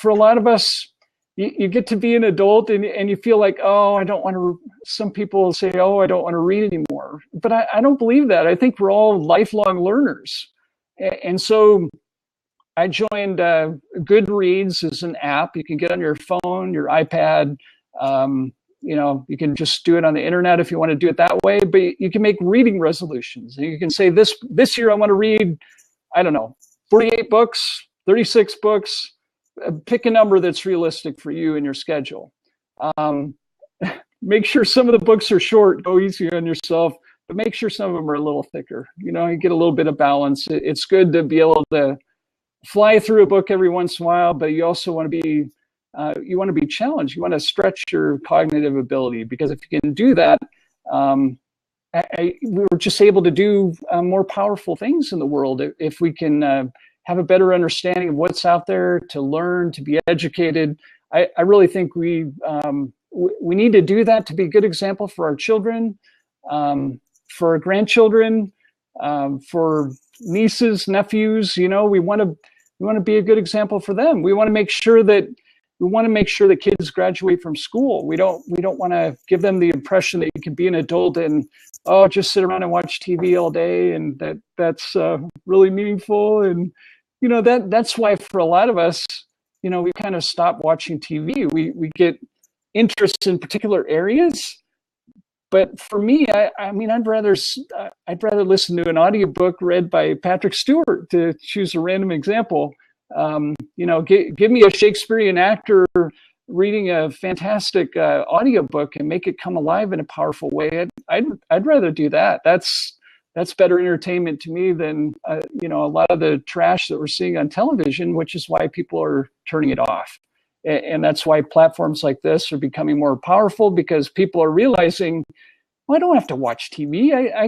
a lot of us, you get to be an adult and you feel like, oh, I don't want to, some people say, oh, I don't want to read anymore. But I don't believe that. I think we're all lifelong learners. And so I joined Goodreads as an app. You can get on your phone, your iPad. You can just do it on the internet if you want to do it that way, but you can make reading resolutions. And you can say this year I want to read, 48 books, 36 books. Pick a number that's realistic for you and your schedule. Make sure some of the books are short, go easy on yourself, but make sure some of them are a little thicker. You get a little bit of balance. It's good to be able to fly through a book every once in a while, but you also want to be challenged. You want to stretch your cognitive ability, because if you can do that, we're just able to do more powerful things in the world if we can have a better understanding of what's out there, to learn, to be educated. I really think we need to do that to be a good example for our children, for our grandchildren, for nieces, nephews. We want to be a good example for them. We want to make sure that kids graduate from school. We don't want to give them the impression that you can be an adult and just sit around and watch TV all day, and that's really meaningful. And that's why for a lot of us, we kind of stop watching TV. We get interest in particular areas, but for me, I'd rather listen to an audiobook read by Patrick Stewart, to choose a random example. Give me a Shakespearean actor reading a fantastic audiobook and make it come alive in a powerful way. I'd rather do that. That's better entertainment to me than a lot of the trash that we're seeing on television, which is why people are turning it off. And that's why platforms like this are becoming more powerful, because people are realizing, well, I don't have to watch TV. I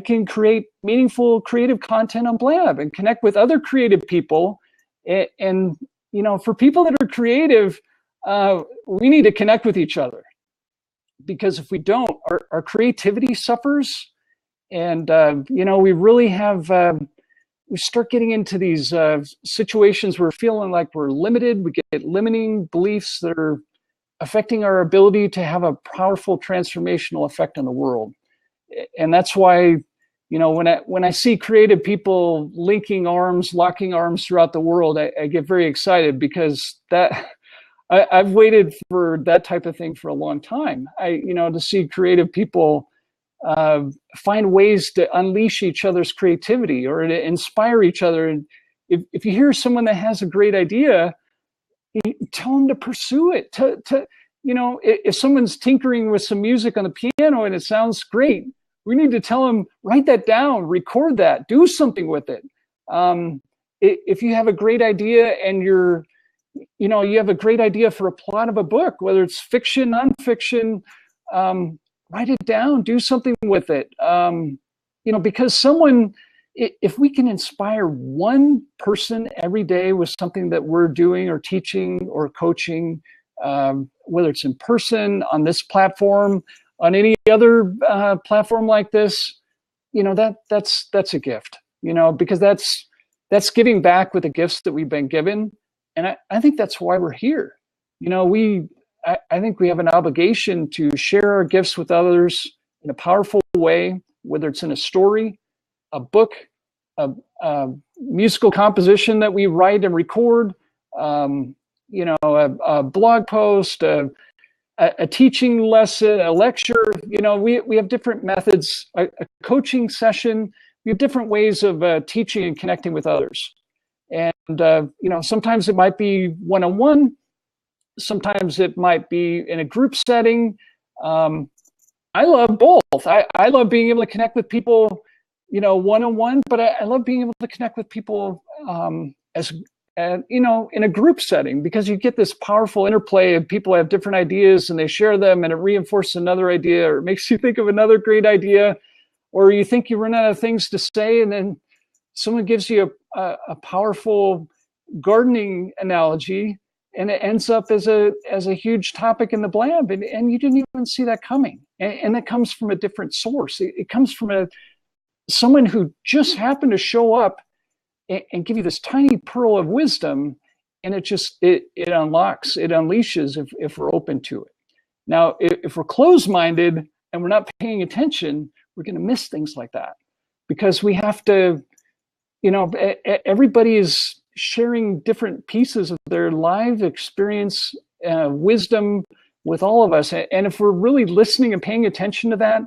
can create meaningful, creative content on Blab and connect with other creative people. And for people that are creative, we need to connect with each other, because if we don't, our creativity suffers. And, we really have, we start getting into these situations where we're feeling like we're limited. We get limiting beliefs that are affecting our ability to have a powerful transformational effect on the world. And that's why, when I see creative people linking arms, locking arms throughout the world, I get very excited, because I've waited for that type of thing for a long time. To see creative people find ways to unleash each other's creativity or to inspire each other. And if you hear someone that has a great idea, tell them to pursue it. If someone's tinkering with some music on the piano and it sounds great, We need to tell them, write that down, record that, do something with it. If you have a great idea and you have a great idea for a plot of a book, whether it's fiction, nonfiction, write it down, do something with it. Because if we can inspire one person every day with something that we're doing or teaching or coaching, whether it's in person, on this platform, on any other platform like this, that's a gift, because that's giving back with the gifts that we've been given. And I think that's why we're here. I think we have an obligation to share our gifts with others in a powerful way, whether it's in a story, a book, a musical composition that we write and record, a blog post, a teaching lesson, a lecture. We have different methods, a coaching session. We have different ways of teaching and connecting with others. And, sometimes it might be one-on-one. Sometimes it might be in a group setting. I love both. I love being able to connect with people, one-on-one, but I love being able to connect with people in a group setting, because you get this powerful interplay of people have different ideas and they share them, and it reinforces another idea, or it makes you think of another great idea, or you think you run out of things to say, and then someone gives you a powerful gardening analogy, and it ends up as a huge topic in the blab, and you didn't even see that coming. And it comes from a different source. It comes from someone who just happened to show up and give you this tiny pearl of wisdom, and it unlocks, it unleashes if we're open to it. Now, if we're closed-minded and we're not paying attention, we're going to miss things like that, because we have to, everybody is sharing different pieces of their life experience, wisdom with all of us. And if we're really listening and paying attention to that,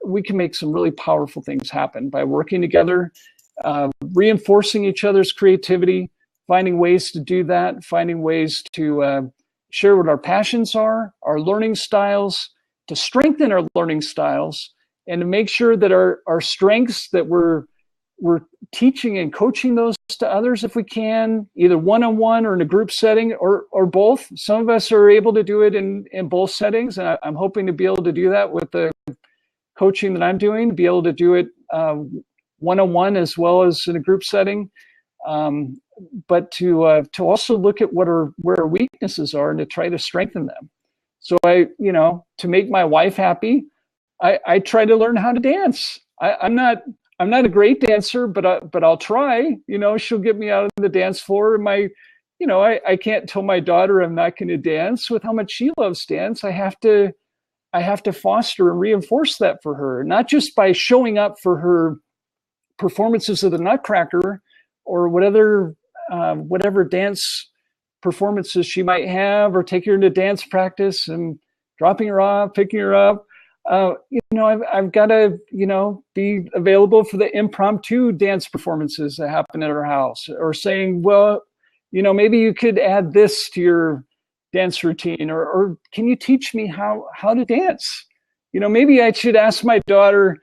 we can make some really powerful things happen by working together, reinforcing each other's creativity, finding ways to do that, finding ways to share what our passions are, our learning styles, to strengthen our learning styles, and to make sure that our strengths, that we're teaching and coaching those to others if we can, either one-on-one or in a group setting, or both. Some of us are able to do it in both settings, and I'm hoping to be able to do that with the coaching that I'm doing, to be able to do it one-on-one as well as in a group setting, but to also look at where our weaknesses are and to try to strengthen them. So to make my wife happy, I try to learn how to dance. I'm not a great dancer, but I'll try. She'll get me out on the dance floor. And I can't tell my daughter I'm not going to dance. With how much she loves dance, I have to foster and reinforce that for her, not just by showing up for her performances of the Nutcracker or whatever dance performances she might have, or take her into dance practice and dropping her off, picking her up. I've got to, be available for the impromptu dance performances that happen at our house, or saying, well, maybe you could add this to your dance routine, or can you teach me how to dance? Maybe I should ask my daughter,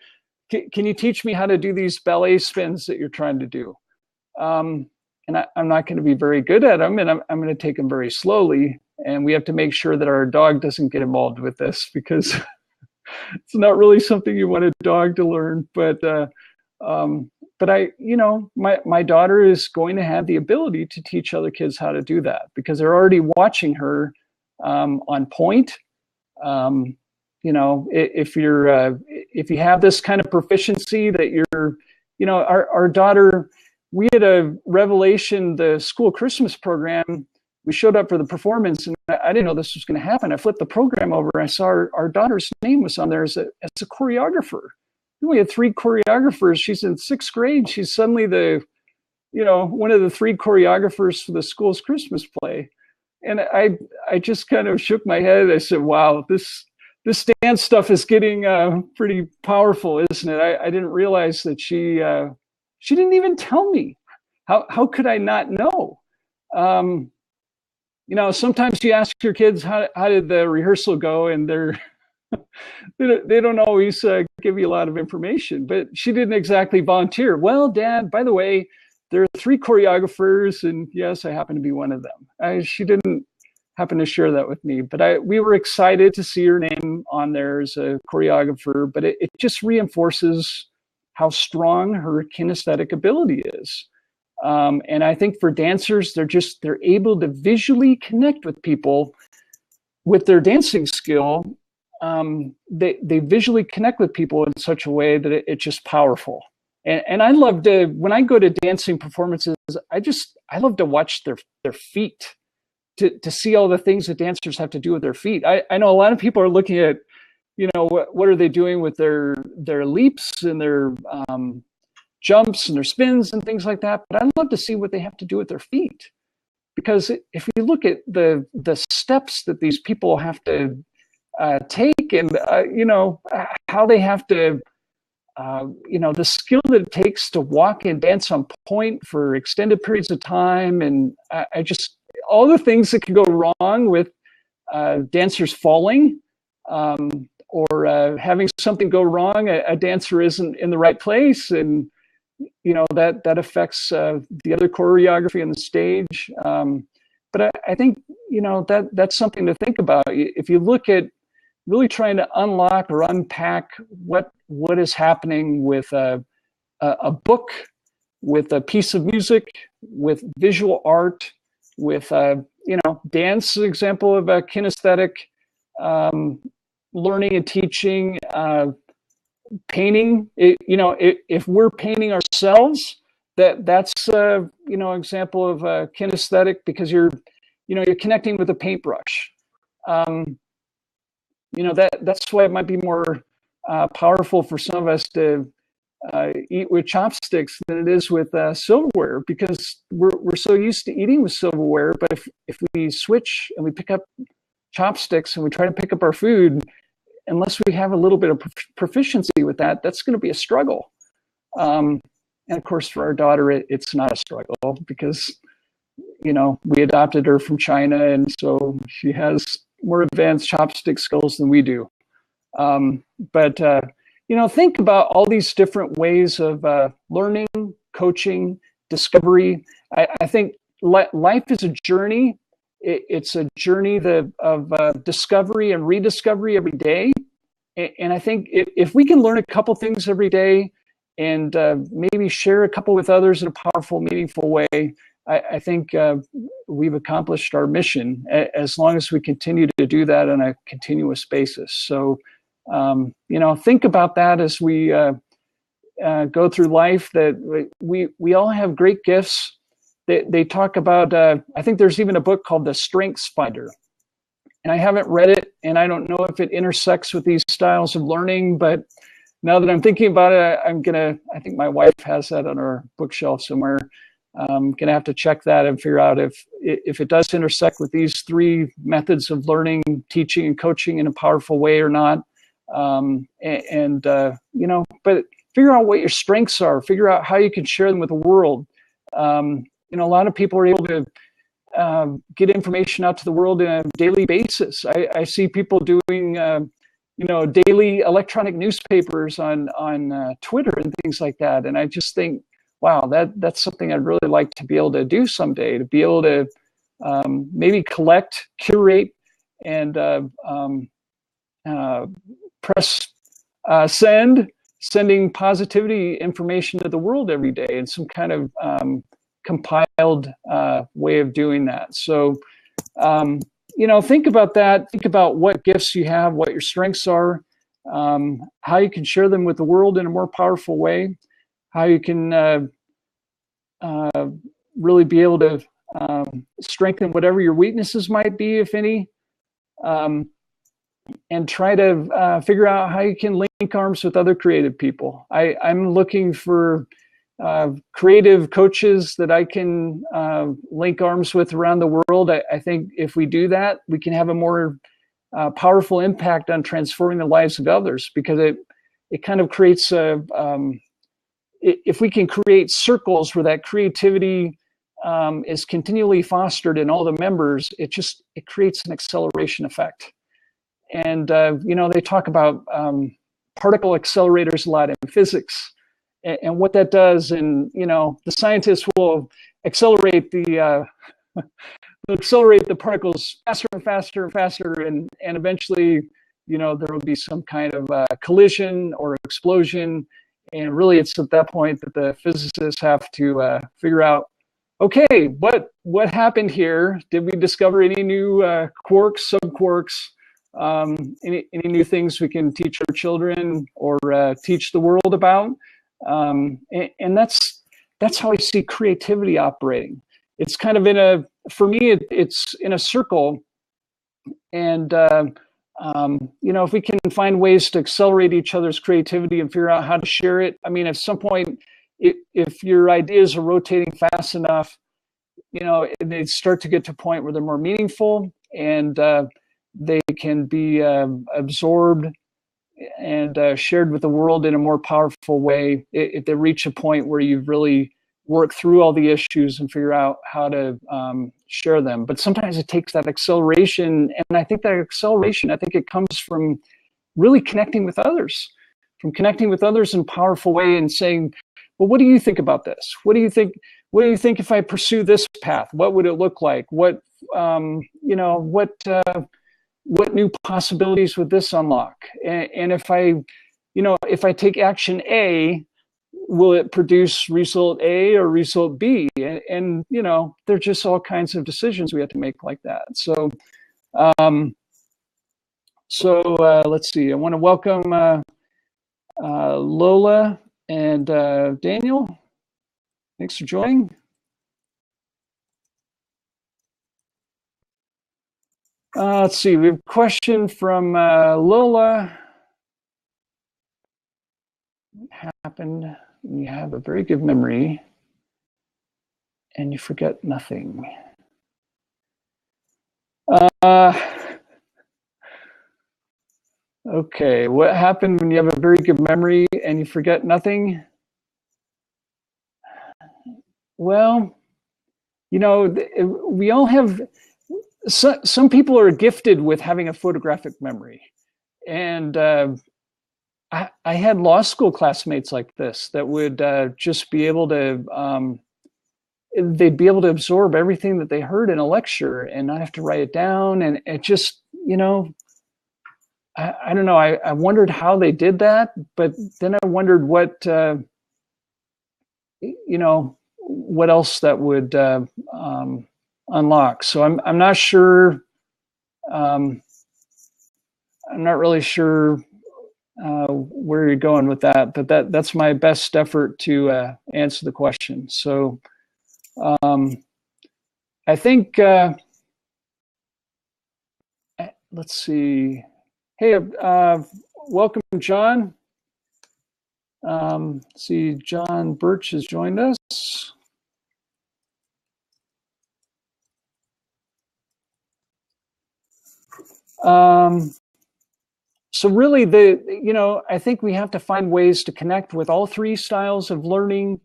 can you teach me how to do these ballet spins that you're trying to do? And I'm not going to be very good at them, and I'm going to take them very slowly. And we have to make sure that our dog doesn't get involved with this, because it's not really something you want a dog to learn. But my daughter is going to have the ability to teach other kids how to do that, because they're already watching her on point. If you have this kind of proficiency that you're, our daughter, we had a revelation, the school Christmas program. We showed up for the performance, and I didn't know this was going to happen. I flipped the program over, and I saw our daughter's name was on there as a choreographer. We had 3 choreographers. She's in 6th grade. She's suddenly one of the 3 choreographers for the school's Christmas play. And I just kind of shook my head. I said, wow, this dance stuff is getting pretty powerful, isn't it? I didn't realize that she didn't even tell me. How could I not know? Sometimes you ask your kids, how did the rehearsal go? And they're They don't always give you a lot of information, but she didn't exactly volunteer. Well, Dad, by the way, there are 3 choreographers, and yes, I happen to be one of them. She didn't happen to share that with me, but we were excited to see her name on there as a choreographer, but it just reinforces how strong her kinesthetic ability is. And I think for dancers, they're able to visually connect with people with their dancing skill. They visually connect with people in such a way that it's just powerful. And I love to, when I go to dancing performances, I love to watch their feet, to see all the things that dancers have to do with their feet. I know a lot of people are looking at, what are they doing with their leaps and their jumps and their spins and things like that. But I love to see what they have to do with their feet, because if you look at the steps that these people have to take, and how they have to, the skill that it takes to walk and dance on point for extended periods of time, and I just, all the things that can go wrong with dancers falling, or having something go wrong, a dancer isn't in the right place, and that affects the other choreography on the stage. But I think that's something to think about. If you look at really trying to unlock or unpack what is happening with a book, with a piece of music, with visual art, with dance, example of a kinesthetic learning and teaching, painting. If we're painting ourselves, that's example of kinesthetic, because you're connecting with a paintbrush. That's why it might be more powerful for some of us to eat with chopsticks than it is with silverware, because we're so used to eating with silverware. But if we switch and we pick up chopsticks and we try to pick up our food, unless we have a little bit of proficiency with that, that's going to be a struggle. And of course, for our daughter, it's not a struggle, because we adopted her from China, and so she has more advanced chopstick skills than we do. But think about all these different ways of learning, coaching, discovery. I think life is a journey. It's a journey of discovery and rediscovery every day. And I think if we can learn a couple things every day, and maybe share a couple with others in a powerful, meaningful way, I think we've accomplished our mission, as long as we continue to do that on a continuous basis. So, think about that as we go through life, that we all have great gifts. They talk about, I think there's even a book called The Strengths Finder. And I haven't read it, and I don't know if it intersects with these styles of learning, but now that I'm thinking about it, I think my wife has that on her bookshelf somewhere. I'm going to have to check that and figure out if it does intersect with these 3 methods of learning, teaching, and coaching in a powerful way or not. But figure out what your strengths are. Figure out how you can share them with the world. A lot of people are able to get information out to the world on a daily basis. I see people doing, daily electronic newspapers on Twitter and things like that. And I just think, wow, that's something I'd really like to be able to do someday, to be able to maybe collect, curate, and press sending positivity information to the world every day in some kind of compiled way of doing that. So, think about that. Think about what gifts you have, what your strengths are, how you can share them with the world in a more powerful way, how you can really be able to strengthen whatever your weaknesses might be, if any, and try to figure out how you can link arms with other creative people. I'm looking for creative coaches that I can link arms with around the world. I think if we do that, we can have a more powerful impact on transforming the lives of others, because it kind of creates if we can create circles where that creativity is continually fostered in all the members, it creates an acceleration effect. and they talk about particle accelerators a lot in physics, and what that does. And the scientists will accelerate the particles faster and faster and faster, and eventually, there will be some kind of collision or explosion. And really, it's at that point that the physicists have to figure out, okay, what happened here? Did we discover any new quarks, subquarks, any new things we can teach our children or teach the world about? And that's how I see creativity operating. It's kind of for me, it's in a circle. And if we can find ways to accelerate each other's creativity and figure out how to share it. I mean, at some point, if your ideas are rotating fast enough, they start to get to a point where they're more meaningful, and they can be absorbed and shared with the world in a more powerful way. If they reach a point where you've really worked through all the issues and figure out how to share them. But sometimes it takes that acceleration, and I think it comes from really connecting with others, in a powerful way, and saying, well, what do you think about this? What do you think if I pursue this path? What would it look like? What new possibilities would this unlock? And if I take action A, will it produce result A or result B? And there's just all kinds of decisions we have to make like that. So let's see. I want to welcome Lola and Daniel. Thanks for joining. Let's see. We have a question from Lola. What happened when you have a very good memory and you forget nothing? Okay, what happened when you have a very good memory and you forget nothing? Well, we all have, some people are gifted with having a photographic memory. And I had law school classmates like this that would just be able to, they'd be able to absorb everything that they heard in a lecture and not have to write it down. And it just, I don't know. I wondered how they did that, but then I wondered what else that would unlock. So I'm not sure. I'm not really sure where you're going with that, but that's my best effort to answer the question. So I think let's see. Hey, welcome, John. See, John Birch has joined us. So really, I think we have to find ways to connect with all three styles of learning,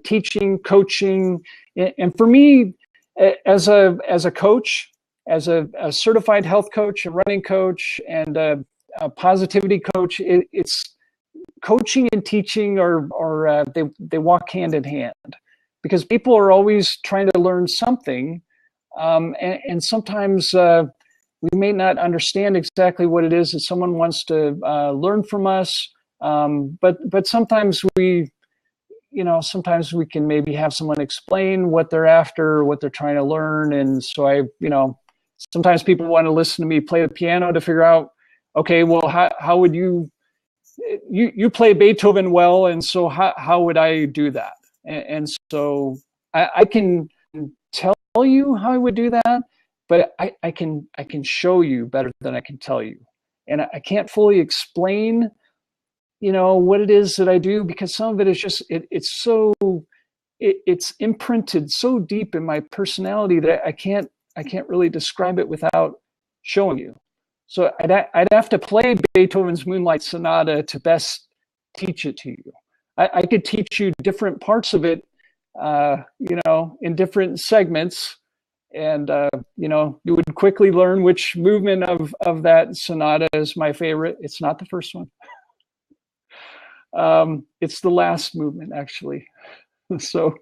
teaching, coaching, and for me, as a coach, as a certified health coach, a running coach, and a positivity coach, it's coaching and teaching they walk hand in hand, because people are always trying to learn something, and sometimes we may not understand exactly what it is that someone wants to learn from us, but sometimes sometimes we can maybe have someone explain what they're after, what they're trying to learn. And so sometimes people want to listen to me play the piano to figure out, okay, well, how would you play Beethoven well, and so how would I do that? And so I can tell you how I would do that, but I can show you better than I can tell you. And I can't fully explain, what it is that I do, because some of it is just, it's imprinted so deep in my personality that I can't really describe it without showing you. So I'd have to play Beethoven's Moonlight Sonata to best teach it to you. I could teach you different parts of it, in different segments, And, you would quickly learn which movement of that sonata is my favorite. It's not the first one. It's the last movement, actually. So,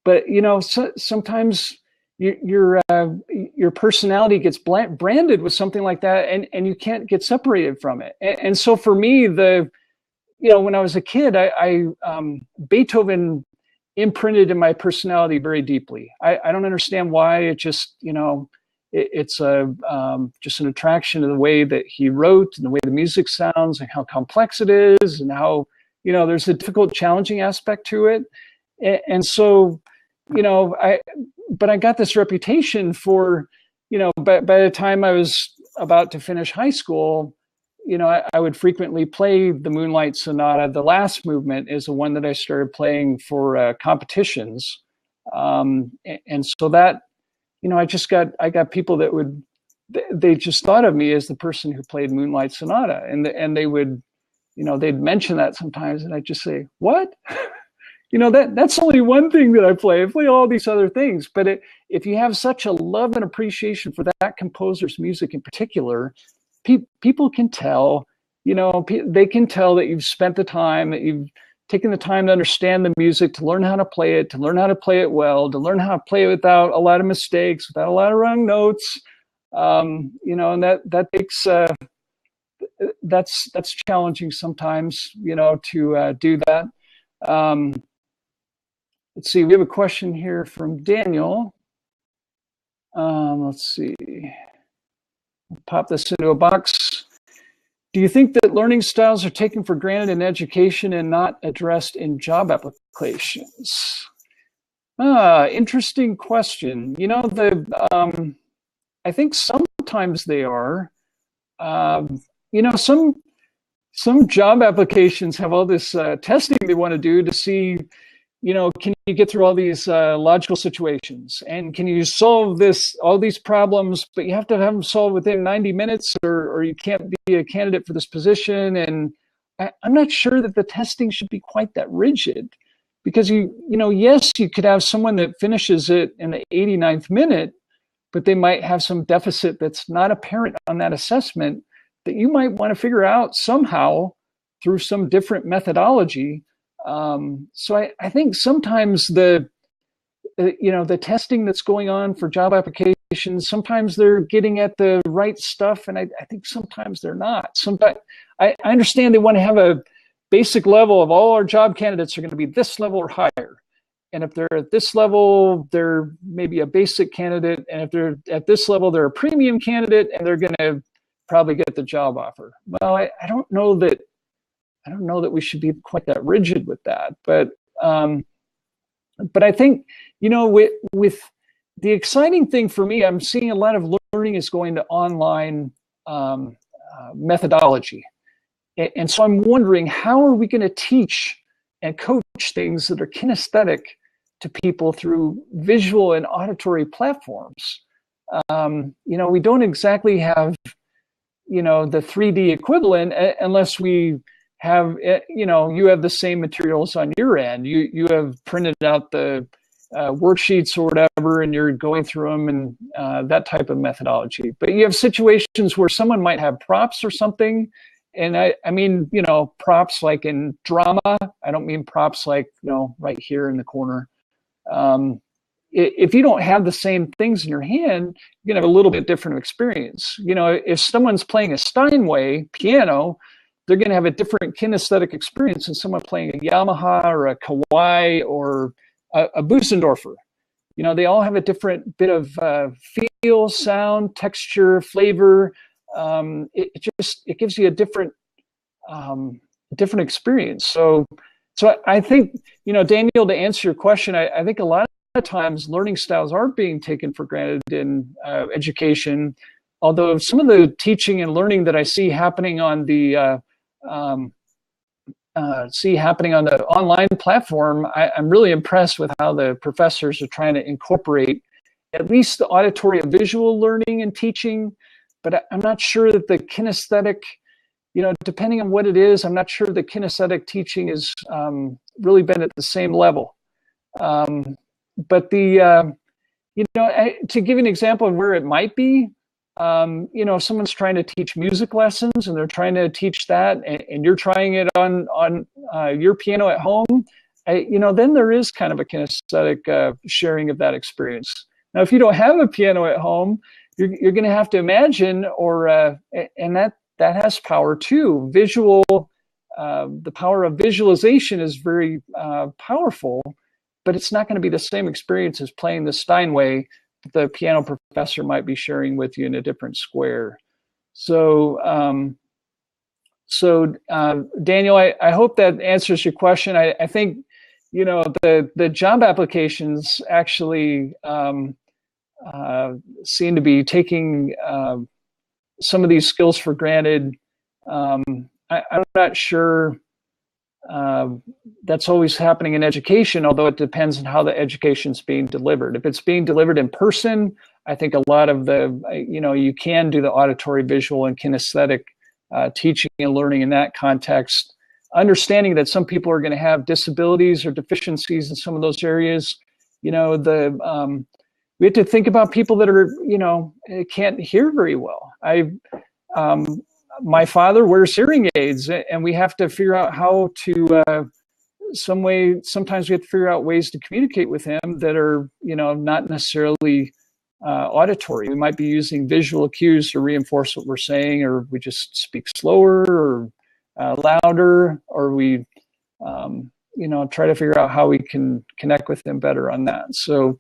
but, sometimes your personality gets branded with something like that, and you can't get separated from it. And so for me, when I was a kid, Beethoven imprinted in my personality very deeply. I don't understand why. It just, it's just an attraction to the way that he wrote and the way the music sounds and how complex it is and how, there's a difficult, challenging aspect to it. And so, but I got this reputation for, by the time I was about to finish high school, I would frequently play the Moonlight Sonata. The last movement is the one that I started playing for competitions. And so that, I got people that they just thought of me as the person who played Moonlight Sonata. And they would, they'd mention that sometimes. And I'd just say, what? That's only one thing that I play. I play all these other things. But if you have such a love and appreciation for that composer's music in particular, people can tell, they can tell that you've spent the time, that you've taken the time to understand the music, to learn how to play it, to learn how to play it well, to learn how to play it without a lot of mistakes, without a lot of wrong notes. And that takes, that's challenging sometimes, to do that. Let's see, we have a question here from Daniel. Let's see. Pop this into a box. Do you think that learning styles are taken for granted in education and not addressed in job applications? Interesting question. I think sometimes they are. Some job applications have all this testing they want to do to see, can you get through all these logical situations, and can you solve all these problems, but you have to have them solved within 90 minutes or you can't be a candidate for this position. And I'm not sure that the testing should be quite that rigid, because yes, you could have someone that finishes it in the 89th minute, but they might have some deficit that's not apparent on that assessment that you might want to figure out somehow through some different methodology. So I think sometimes the testing that's going on for job applications, sometimes they're getting at the right stuff, and I think sometimes they're not. Sometimes I understand they want to have a basic level of all our job candidates are going to be this level or higher. And if they're at this level, they're maybe a basic candidate. And if they're at this level, they're a premium candidate, and they're going to probably get the job offer. Well, I don't know that we should be quite that rigid with that. But I think, with the exciting thing for me, I'm seeing a lot of learning is going to online methodology. And so I'm wondering, how are we going to teach and coach things that are kinesthetic to people through visual and auditory platforms? We don't exactly have, the 3D equivalent unless we have, you have the same materials on your end. You have printed out the worksheets or whatever, and you're going through them and that type of methodology. But you have situations where someone might have props or something. And I mean, props like in drama. I don't mean props like, right here in the corner. If you don't have the same things in your hand, you're going to have a little bit different experience. If someone's playing a Steinway piano, they're going to have a different kinesthetic experience than someone playing a Yamaha or a Kawai or a Busendorfer. They all have a different bit of feel, sound, texture, flavor. It gives you a different experience. So I think, Daniel, to answer your question, I think a lot of times learning styles are being taken for granted in education. Although some of the teaching and learning that I see happening on the online platform, I'm really impressed with how the professors are trying to incorporate at least the auditory and visual learning and teaching. But I'm not sure that the kinesthetic, depending on what it is, I'm not sure the kinesthetic teaching has really been at the same level. But the To give you an example of where it might be, if someone's trying to teach music lessons and they're trying to teach that, and you're trying it on your piano at home, then there is kind of a kinesthetic sharing of that experience. Now, if you don't have a piano at home, you're going to have to imagine, and that has power too. The power of visualization is very powerful, but it's not going to be the same experience as playing the Steinway that the piano professor might be sharing with you in a different square. So, Daniel, I hope that answers your question. I think, the job applications actually seem to be taking some of these skills for granted. I'm not sure that's always happening in education, although it depends on how the education is being delivered. If it's being delivered in person, I think a lot of you can do the auditory, visual, and kinesthetic teaching and learning in that context, understanding that some people are going to have disabilities or deficiencies in some of those areas. We have to think about people that are, can't hear very well. My father wears hearing aids, and we have to figure out how to, sometimes we have to figure out ways to communicate with him that are, not necessarily auditory. We might be using visual cues to reinforce what we're saying, or we just speak slower or louder, or we, try to figure out how we can connect with him better on that. So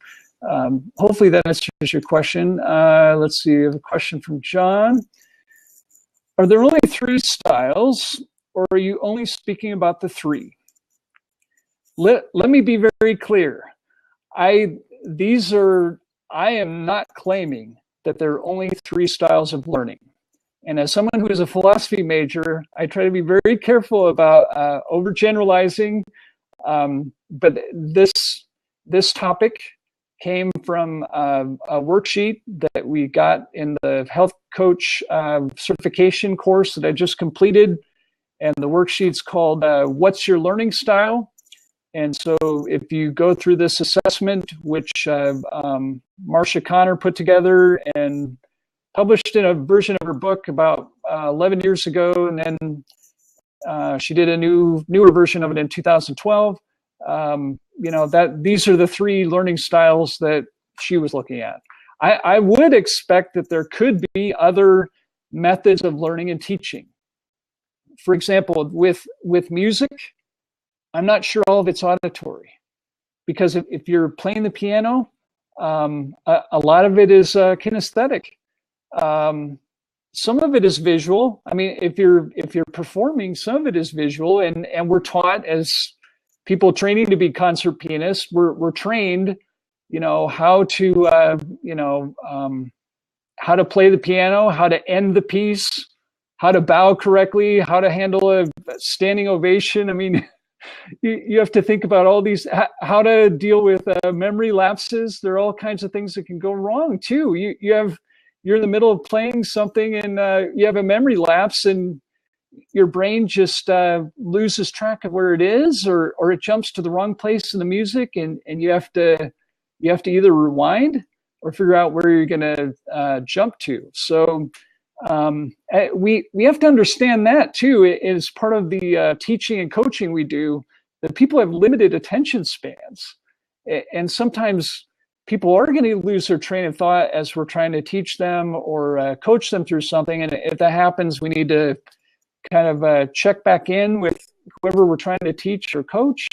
hopefully that answers your question. Let's see, I have a question from John. Are there only 3 styles, or are you only speaking about the 3? Let me be very clear. I am not claiming that there are only 3 styles of learning. And as someone who is a philosophy major, I try to be very careful about overgeneralizing. But this topic came from a worksheet that we got in the health coach certification course that I just completed. And the worksheet's called What's Your Learning Style? And so if you go through this assessment, which Marcia Connor put together and published in a version of her book about 11 years ago, and then she did a newer version of it in 2012. These are the 3 learning styles that she was looking at. I would expect that there could be other methods of learning and teaching. For example, with music, I'm not sure all of it's auditory, because if you're playing the piano, a lot of it is kinesthetic. Some of it is visual. I mean, if you're performing, some of it is visual, and we're taught as people training to be concert pianists, we're trained, how to, how to play the piano, how to end the piece, how to bow correctly, how to handle a standing ovation. I mean, you have to think about all these, how to deal with memory lapses. There are all kinds of things that can go wrong too. You're in the middle of playing something, and you have a memory lapse, and your brain just loses track of where it is, or it jumps to the wrong place in the music, and you have to either rewind or figure out where you're going to jump to. So we have to understand that too. It is part of the teaching and coaching we do, that people have limited attention spans, and sometimes people are going to lose their train of thought as we're trying to teach them or coach them through something. And if that happens, we need to kind of check back in with whoever we're trying to teach or coach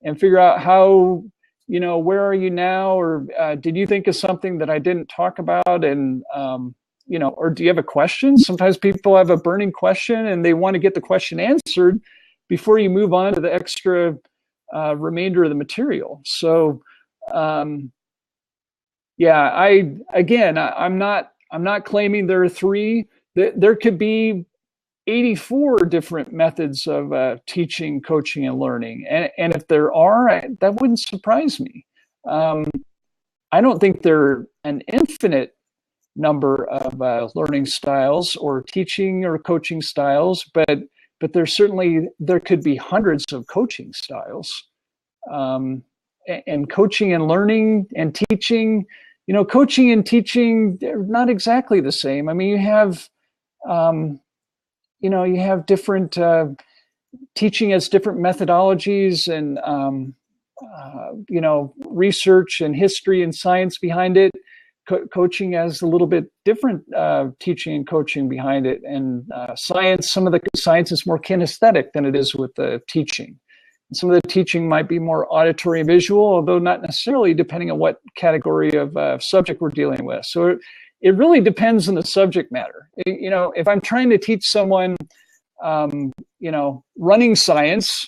and figure out how, where are you now? Or did you think of something that I didn't talk about? And, or do you have a question? Sometimes people have a burning question and they want to get the question answered before you move on to the extra remainder of the material. So, I'm not claiming there are 3. There could be 84 different methods of teaching, coaching, and learning. And if there are, that wouldn't surprise me. I don't think there are an infinite number of learning styles or teaching or coaching styles, but there could be hundreds of coaching styles. And coaching and learning and teaching, coaching and teaching, they're not exactly the same. I mean, you have, you have different teaching has different methodologies and, research and history and science behind it. Coaching has a little bit different teaching and coaching behind it. And science, some of the science is more kinesthetic than it is with the teaching. And some of the teaching might be more auditory and visual, although not necessarily, depending on what category of subject we're dealing with. So it really depends on the subject matter. If I'm trying to teach someone, running science,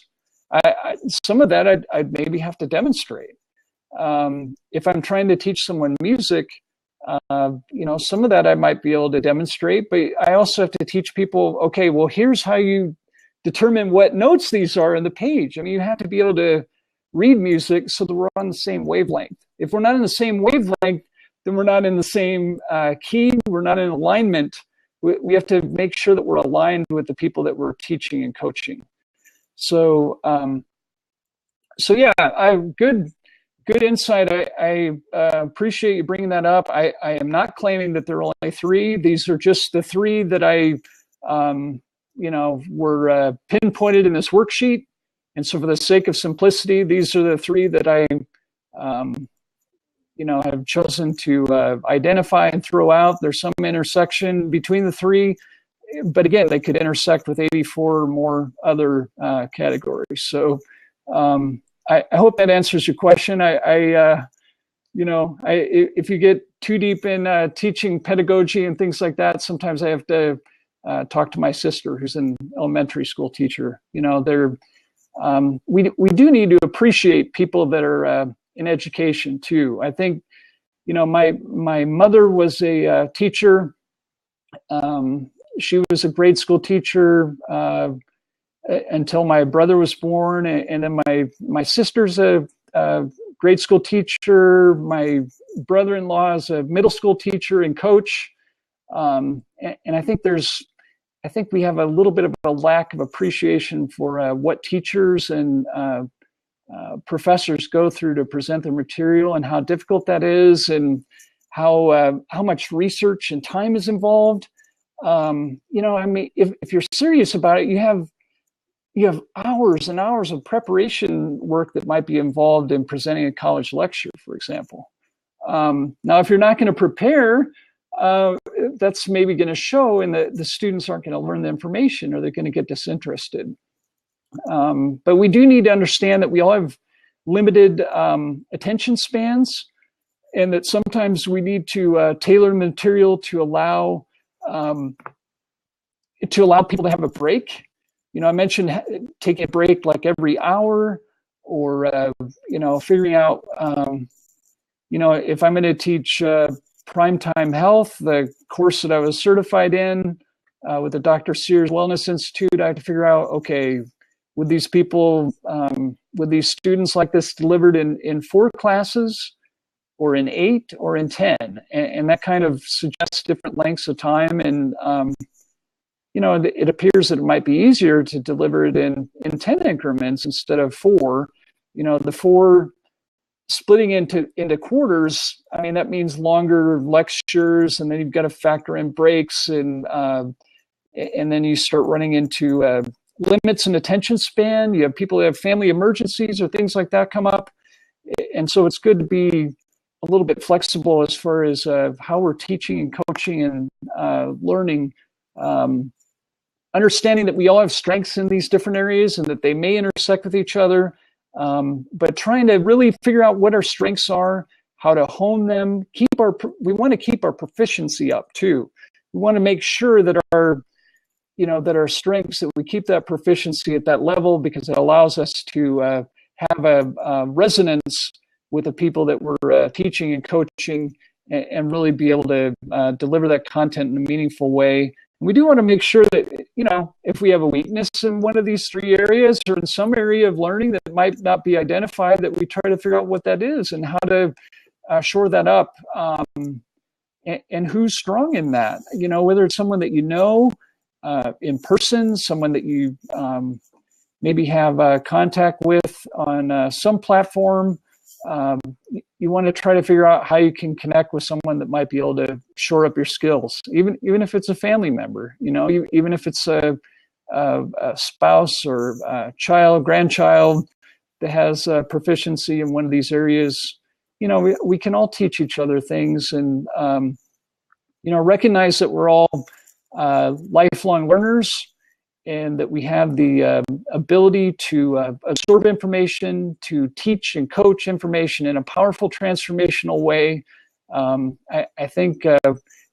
some of that I'd maybe have to demonstrate. If I'm trying to teach someone music, some of that I might be able to demonstrate, but I also have to teach people, okay, well, here's how you determine what notes these are in the page. I mean, you have to be able to read music so that we're on the same wavelength. If we're not in the same wavelength, then we're not in the same key, we're not in alignment. We have to make sure that we're aligned with the people that we're teaching and coaching. So yeah, good insight. I appreciate you bringing that up. I am not claiming that there are only three. These are just the three that I, were pinpointed in this worksheet. And so for the sake of simplicity, these are the three that I, have chosen to identify and throw out. There's some intersection between the three, but again, they could intersect with 84 or more other categories. So I hope that answers your question. If you get too deep in teaching pedagogy and things like that, sometimes I have to talk to my sister, who's an elementary school teacher. We do need to appreciate people that are in education too. I think, my mother was a teacher. She was a grade school teacher until my brother was born, and then my sister's a grade school teacher. My brother-in-law is a middle school teacher and coach. And I think we have a little bit of a lack of appreciation for what teachers and professors go through to present their material, and how difficult that is, and how much research and time is involved. If you're serious about it, you have hours and hours of preparation work that might be involved in presenting a college lecture, for example. Now, if you're not going to prepare, that's maybe going to show, and the students aren't going to learn the information, or they're going to get disinterested. But we do need to understand that we all have limited attention spans, and that sometimes we need to tailor material to allow people to have a break. I mentioned taking a break like every hour, or figuring out, if I'm going to teach primetime health, the course that I was certified in with the Dr. Sears Wellness Institute, I have to figure out, okay, would these people, would these students like this delivered in 4 classes, or in 8, or in 10? And that kind of suggests different lengths of time. And, it appears that it might be easier to deliver it in 10 increments instead of 4. The 4 splitting into quarters, I mean, that means longer lectures, and then you've got to factor in breaks, and then you start running into limits in attention span. You have people that have family emergencies or things like that come up. And so it's good to be a little bit flexible as far as how we're teaching and coaching and learning, understanding that we all have strengths in these different areas and that they may intersect with each other, but trying to really figure out what our strengths are, how to hone them, we want to keep our proficiency up too. We want to make sure that our strengths, that we keep that proficiency at that level, because it allows us to have a resonance with the people that we're teaching and coaching, and really be able to deliver that content in a meaningful way. And we do want to make sure that, if we have a weakness in one of these 3 areas, or in some area of learning that might not be identified, that we try to figure out what that is and how to shore that up, and who's strong in that, whether it's someone that in person, someone that you maybe have contact with on some platform, you want to try to figure out how you can connect with someone that might be able to shore up your skills, even if it's a family member, even if it's a spouse or a child, grandchild that has proficiency in one of these areas. We can all teach each other things, and recognize that we're all lifelong learners, and that we have the ability to absorb information, to teach and coach information in a powerful transformational way. I think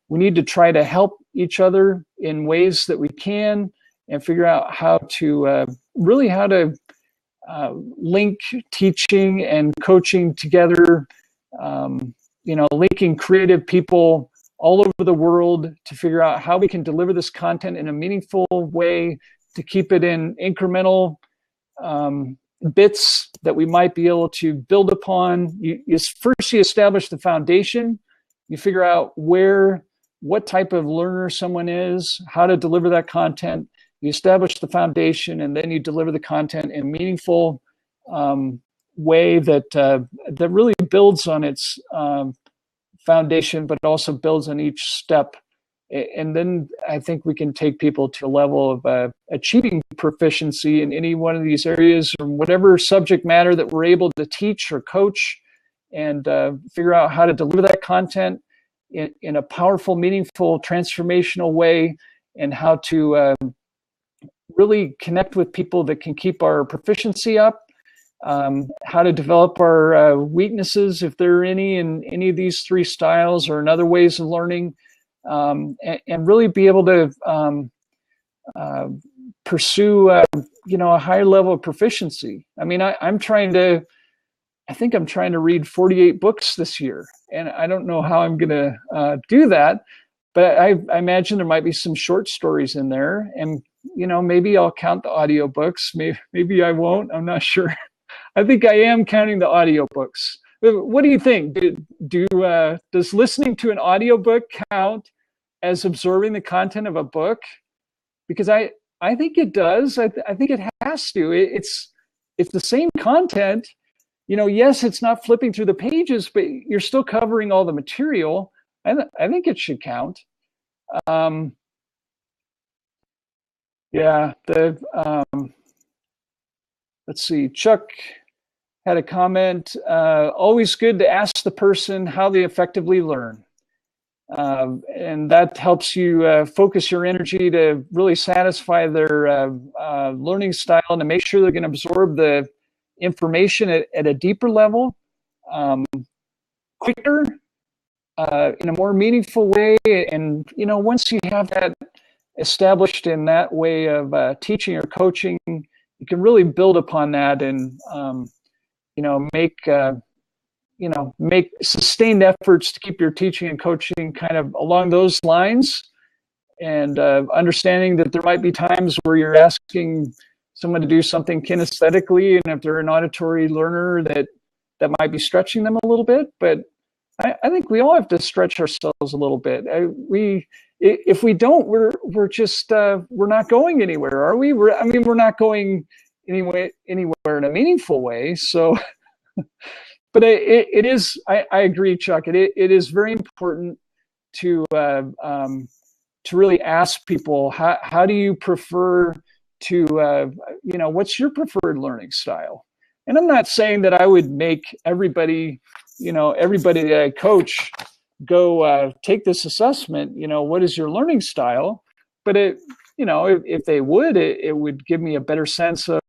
we need to try to help each other in ways that we can, and figure out how to link teaching and coaching together, linking creative people all over the world to figure out how we can deliver this content in a meaningful way, to keep it in incremental bits that we might be able to build upon. First you establish the foundation, you figure out what type of learner someone is, how to deliver that content. You establish the foundation, and then you deliver the content in a meaningful way that really builds on its foundation, but also builds on each step. And then I think we can take people to a level of achieving proficiency in any one of these areas, or whatever subject matter that we're able to teach or coach, and figure out how to deliver that content in a powerful, meaningful, transformational way, and how to really connect with people that can keep our proficiency up, how to develop our weaknesses, if there are any, in any of these three styles or in other ways of learning, and really be able to pursue a higher level of proficiency. I mean, I think I'm trying to read 48 books this year, and I don't know how I'm going to do that, but I imagine there might be some short stories in there, and maybe I'll count the audiobooks. Maybe I won't. I'm not sure. I think I am counting the audiobooks. What do you think? Does listening to an audiobook count as absorbing the content of a book? Because I think it does. I think it has to. It's the same content. Yes, it's not flipping through the pages, but you're still covering all the material. I think it should count. Let's see. Chuck had a comment. Always good to ask the person how they effectively learn. And that helps you focus your energy to really satisfy their learning style, and to make sure they're going to absorb the information at a deeper level, quicker, in a more meaningful way. And, once you have that established in that way of teaching or coaching, you can really build upon that, and, make sustained efforts to keep your teaching and coaching kind of along those lines, and understanding that there might be times where you're asking someone to do something kinesthetically, and if they're an auditory learner, that might be stretching them a little bit. But I think we all have to stretch ourselves a little bit. If we don't, we're just we're not going anywhere, are we? We're not going anywhere in a meaningful way. So, but it is. I agree, Chuck. It is very important to really ask people, how do you prefer to what's your preferred learning style? And I'm not saying that I would make everybody that I coach go take this assessment, what is your learning style? But if they would, it would give me a better sense of,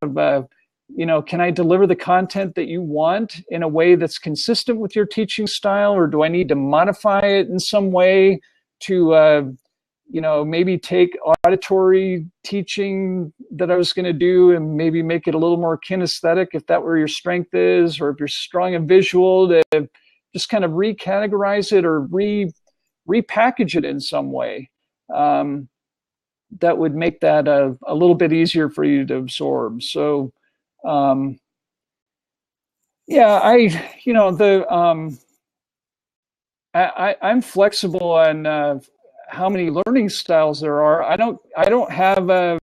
can I deliver the content that you want in a way that's consistent with your teaching style, or do I need to modify it in some way to, maybe take auditory teaching that I was going to do and maybe make it a little more kinesthetic, if that where your strength is, or if you're strong in visual, to just kind of recategorize it or repackage it in some way. That would make that a little bit easier for you to absorb. So, I'm flexible on how many learning styles there are. I don't have a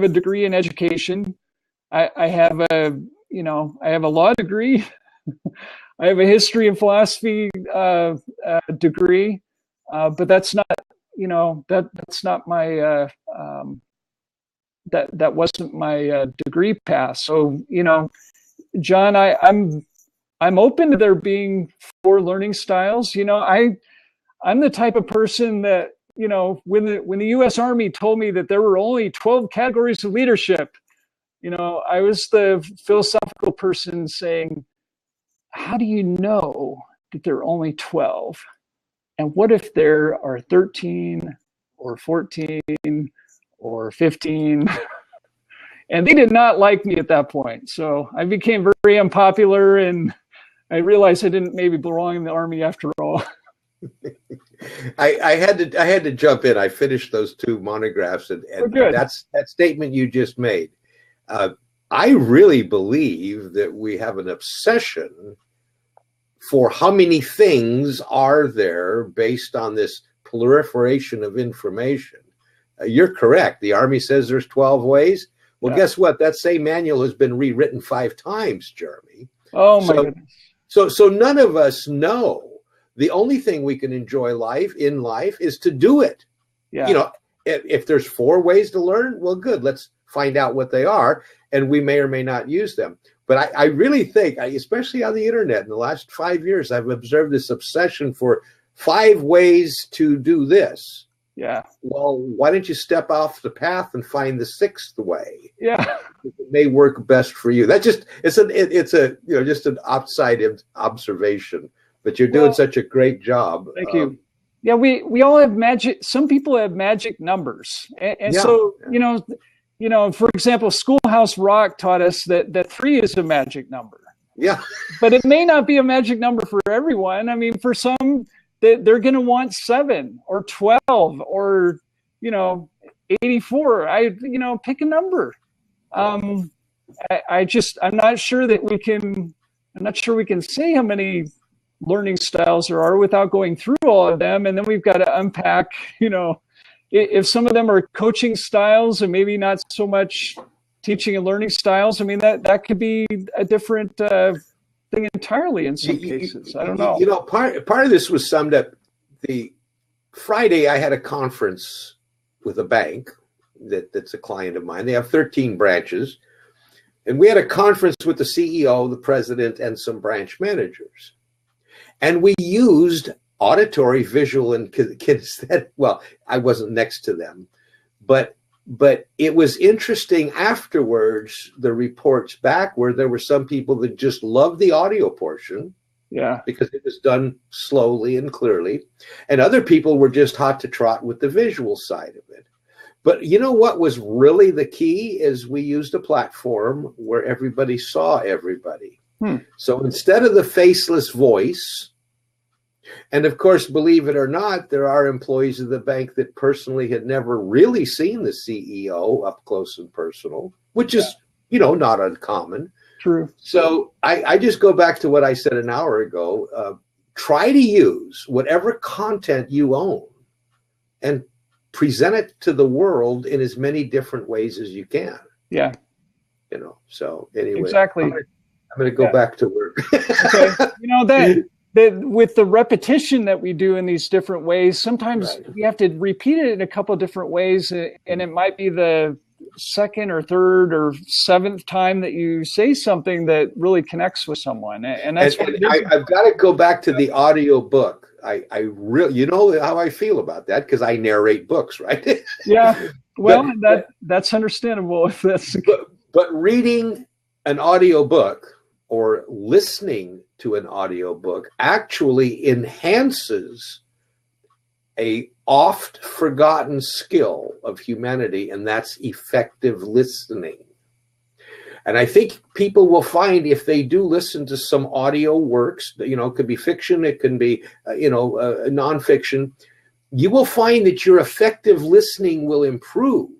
degree in education. I have a law degree. I have a history and philosophy degree, but that's not, that's not my that wasn't my degree path. So, John, I'm open to there being 4 learning styles. I'm the type of person that, when the U.S. Army told me that there were only 12 categories of leadership, I was the philosophical person saying, how do you know that there are only 12? And what if there are 13 or 14 or 15? And they did not like me at that point. So I became very unpopular, and I realized I didn't maybe belong in the Army after all. I had to jump in. I finished those 2 monographs, and that statement you just made. I really believe that we have an obsession for how many things are there based on this proliferation of information. You're correct. The Army says there's 12 ways. Well, guess what? That same manual has been rewritten 5 times, Jeremy. Oh my goodness. So none of us know. The only thing we can enjoy in life is to do it. Yeah. If there's 4 ways to learn, well, good. Let's find out what they are, and we may or may not use them. But I really think, especially on the internet, in the last 5 years, I've observed this obsession for 5 ways to do this. Yeah. Well, why don't you step off the path and find the 6th way? Yeah. It may work best for you. That's just just an outside observation. But you're doing such a great job. Thank you. Yeah, we all have magic. Some people have magic numbers, and so for example, Schoolhouse Rock taught us that 3 is a magic number. Yeah, but it may not be a magic number for everyone. I mean, for some, they're going to want 7 or 12 or 84. Pick a number. I'm not sure that we can. I'm not sure we can say how many learning styles there are without going through all of them, and then we've got to unpack. If some of them are coaching styles and maybe not so much teaching and learning styles, I mean that could be a different thing entirely in some cases. I don't know. Part of this was summed up. The Friday I had a conference with a bank that's a client of mine. They have 13 branches, and we had a conference with the CEO, the president, and some branch managers. And we used auditory, visual, and kinesthetic. Well, I wasn't next to them, but it was interesting afterwards, the reports back where there were some people that just loved the audio portion. Yeah. Because it was done slowly and clearly. And other people were just hot to trot with the visual side of it. But what was really the key is we used a platform where everybody saw everybody. So instead of the faceless voice, and of course, believe it or not, there are employees of the bank that personally had never really seen the CEO up close and personal, which is, not uncommon. True. So I just go back to what I said an hour ago. Try to use whatever content you own and present it to the world in as many different ways as you can. Yeah. So anyway. Exactly. I'm going to go back to work. Okay. That with the repetition that we do in these different ways, sometimes we have to repeat it in a couple of different ways, and it might be the 2nd or 3rd or 7th time that you say something that really connects with someone, and that's I've got to go back to the audio book. I really, how I feel about that because I narrate books, right? Yeah, well, that's understandable if that's. But reading an audio book or listening to an audiobook actually enhances a oft forgotten skill of humanity, and that's effective listening. And I think people will find if they do listen to some audio works, it could be fiction, it can be, nonfiction, you will find that your effective listening will improve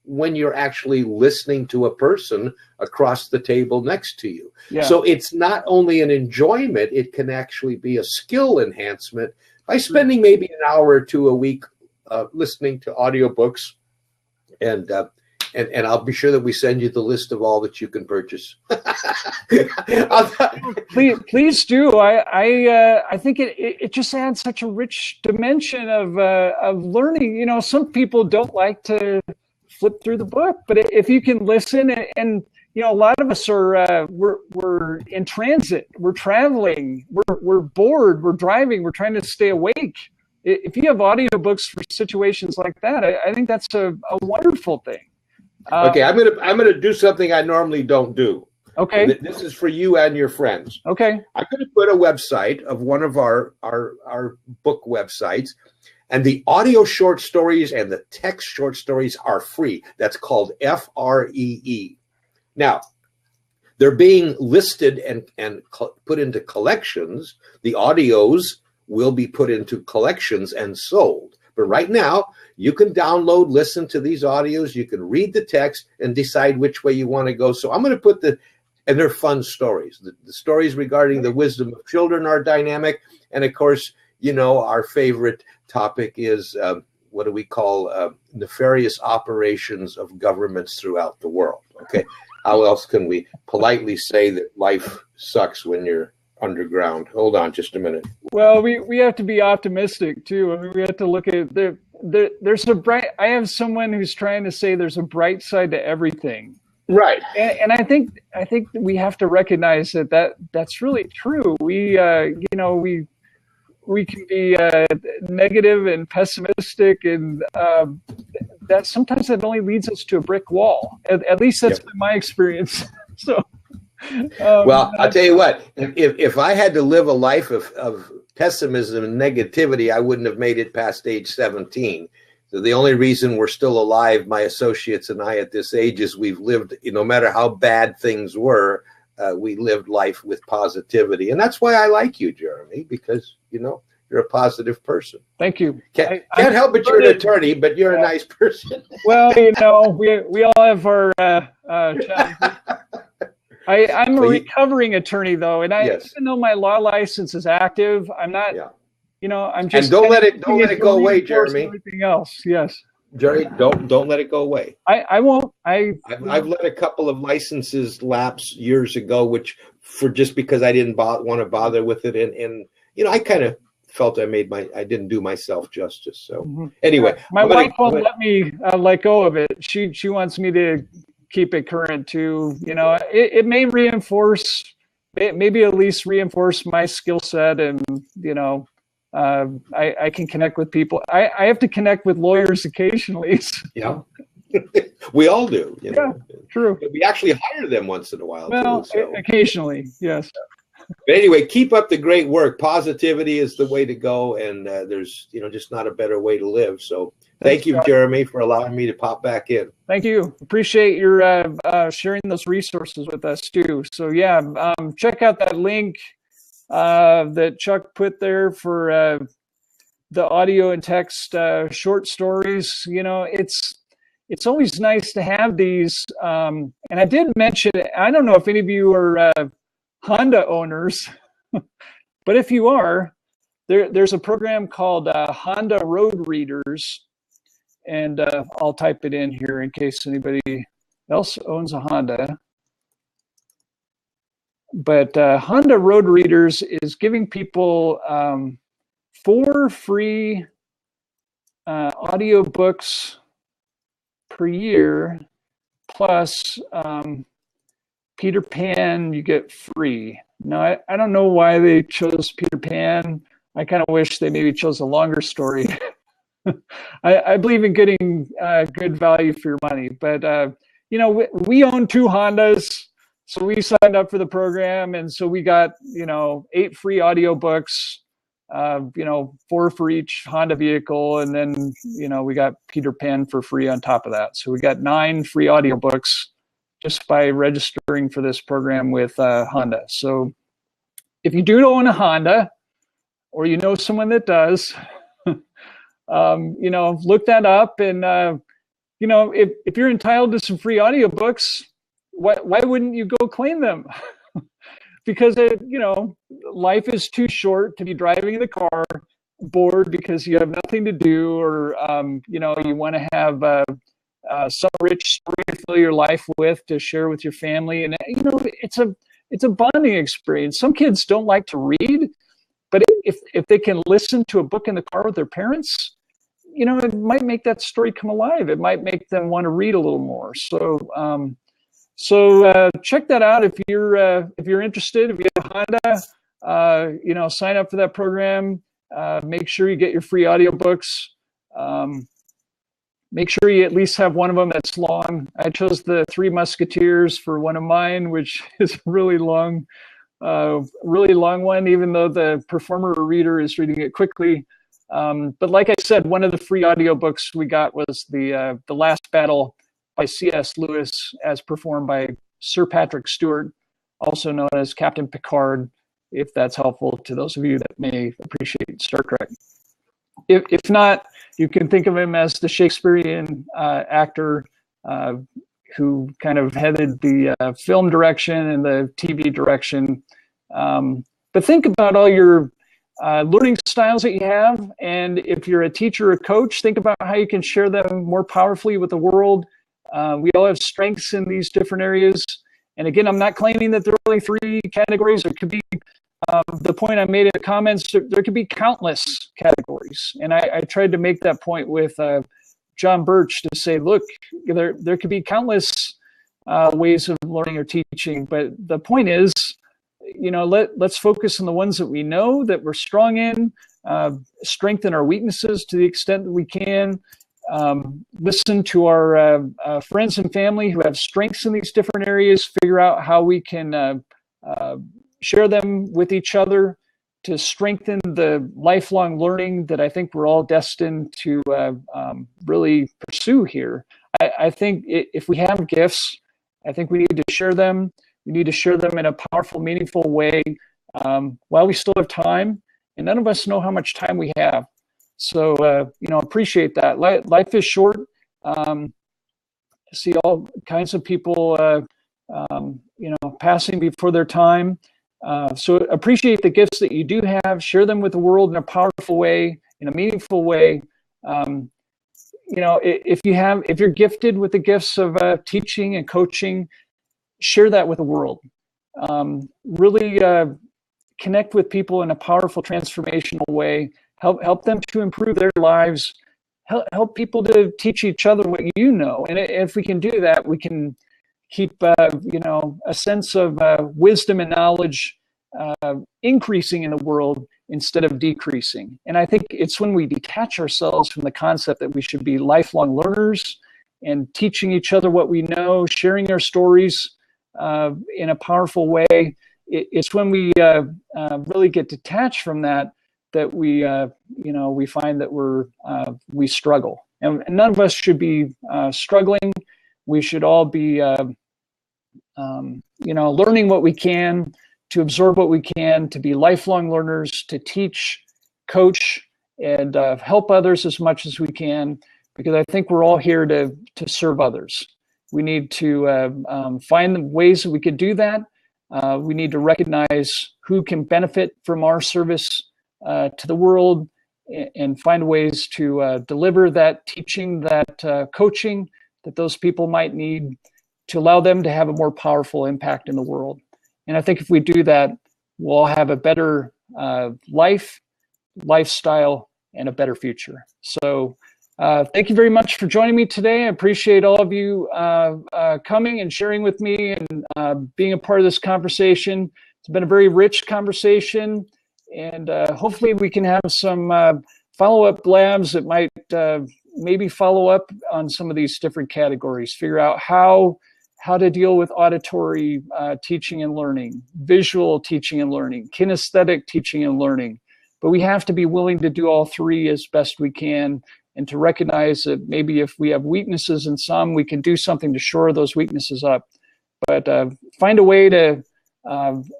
when you're actually listening to a person across the table next to you. Yeah. So it's not only an enjoyment, it can actually be a skill enhancement by spending maybe an hour or 2 a week listening to audiobooks. And And I'll be sure that we send you the list of all that you can purchase. Please do. I think it just adds such a rich dimension of learning. You know, some people don't like to flip through the book, but if you can listen and you know, a lot of us are we're in transit, we're traveling, we're bored, we're driving, we're trying to stay awake. If you have audiobooks for situations like that, I think that's a wonderful thing. Okay, I'm gonna do something I normally don't do. Okay. This is for you and your friends. Okay. I'm going to put a website of one of our book websites, and the audio short stories and the text short stories are free. That's called FREE. Now, they're being listed and put into collections. The audios will be put into collections and sold. But right now, you can download, listen to these audios. You can read the text and decide which way you want to go. So I'm going to put and they're fun stories. The stories regarding the wisdom of children are dynamic. And of course, you know, our favorite topic is what do we call nefarious operations of governments throughout the world. Okay. How else can we politely say that life sucks when you're underground? Hold on just a minute. Well, we have to be optimistic too. I mean, we have to look at there's a bright. I have someone who's trying to say there's a bright side to everything. Right. And I think we have to recognize that's really true. We can be negative and pessimistic, and that sometimes that only leads us to a brick wall. At least that's been my experience. So, well, I'll tell you what. If I had to live a life of pessimism and negativity, I wouldn't have made it past age 17. So the only reason we're still alive, my associates and I at this age, is we've lived, no matter how bad things were, we lived life with positivity. And that's why I like you, Jeremy, because, you know, you're a positive person. Thank you. Can't help but you're an attorney, but you're a nice person. Well, you know, we all have our challenges. I'm a recovering attorney, though, and even though my law license is active, I'm not. Yeah. You know, I'm just. And don't let it go away, Jeremy. Everything else, yes. Jerry, don't let it go away. I won't. I've let a couple of licenses lapse years ago, just because I didn't want to bother with it, and you know, I kind of felt I didn't do myself justice. So anyway, my wife won't let me let go of it. She wants me to keep it current too. You know, it may maybe at least reinforce my skill set, and you know. I can connect with people. I have to connect with lawyers occasionally. Yeah, we all do. You know? Yeah, true. We actually hire them once in a while. Well, too, so. Occasionally, yes. But anyway, keep up the great work. Positivity is the way to go, and there's just not a better way to live. So thank you, Jeremy, for allowing me to pop back in. Thank you. Appreciate your sharing those resources with us too. So yeah, check out that link that Chuck put there for the audio and text short stories. You know, it's always nice to have these. And I did mention, I don't know if any of you are Honda owners, but if you are, there's a program called Honda Road Readers, and I'll type it in here in case anybody else owns a Honda. But Honda Road Readers is giving people 4 free audio books per year, plus Peter Pan you get free. Now, I don't know why they chose Peter Pan. I kind of wish they maybe chose a longer story. I believe in getting good value for your money. But, you know, we own 2 Hondas. So we signed up for the program, and so we got 8 free audiobooks, 4 for each Honda vehicle, and then we got Peter Pan for free on top of that. So we got 9 free audiobooks just by registering for this program with Honda. So if you do own a Honda, or you know someone that does, look that up, and if you're entitled to some free audiobooks. Why wouldn't you go claim them? Because life is too short to be driving in the car bored because you have nothing to do, or you want to have some rich story to fill your life with, to share with your family. And, it's a bonding experience. Some kids don't like to read, but if they can listen to a book in the car with their parents, it might make that story come alive. It might make them want to read a little more. So check that out if you're interested. If you have Honda, sign up for that program. Make sure you get your free audiobooks. Make sure you at least have one of them that's long. I chose the Three Musketeers for one of mine, which is a really long one, even though the performer or reader is reading it quickly. But like I said, one of the free audiobooks we got was the Last Battle by C.S. Lewis, as performed by Sir Patrick Stewart, also known as Captain Picard, if that's helpful to those of you that may appreciate Star Trek. If not, you can think of him as the Shakespearean actor who kind of headed the film direction and the TV direction. But think about all your learning styles that you have. And if you're a teacher or coach, think about how you can share them more powerfully with the world. We all have strengths in these different areas. And again, I'm not claiming that there are only 3 categories. It could be the point I made in the comments, there could be countless categories. And I tried to make that point with John Birch to say, look, there could be countless ways of learning or teaching. But the point is, let's focus on the ones that we know that we're strong in, strengthen our weaknesses to the extent that we can, listen to our friends and family who have strengths in these different areas, figure out how we can share them with each other to strengthen the lifelong learning that I think we're all destined to really pursue here. I think if we have gifts, I think we need to share them. We need to share them in a powerful, meaningful way while we still have time. And none of us know how much time we have. So, appreciate that. Life is short. I see all kinds of people, passing before their time. So appreciate the gifts that you do have, share them with the world in a powerful way, in a meaningful way. If you're gifted with the gifts of teaching and coaching, share that with the world. Really connect with people in a powerful, transformational way. Help them to improve their lives. Help people to teach each other what you know. And if we can do that, we can keep a sense of wisdom and knowledge increasing in the world instead of decreasing. And I think it's when we detach ourselves from the concept that we should be lifelong learners and teaching each other what we know, sharing our stories in a powerful way. It's when we really get detached from that we find that we struggle. And none of us should be struggling. We should all be learning what we can, to absorb what we can, to be lifelong learners, to teach, coach, and help others as much as we can, because I think we're all here to serve others. We need to find the ways that we could do that. We need to recognize who can benefit from our service to the world, and find ways to deliver that teaching, that coaching that those people might need to allow them to have a more powerful impact in the world. And I think if we do that, we'll all have a better lifestyle, and a better future. So thank you very much for joining me today. I appreciate all of you coming and sharing with me and being a part of this conversation. It's been a very rich conversation, and hopefully we can have some follow-up labs that might maybe follow up on some of these different categories, figure out how to deal with auditory teaching and learning, visual teaching and learning, kinesthetic teaching and learning. But we have to be willing to do all 3 as best we can, and to recognize that maybe if we have weaknesses in some, we can do something to shore those weaknesses up. But find a way to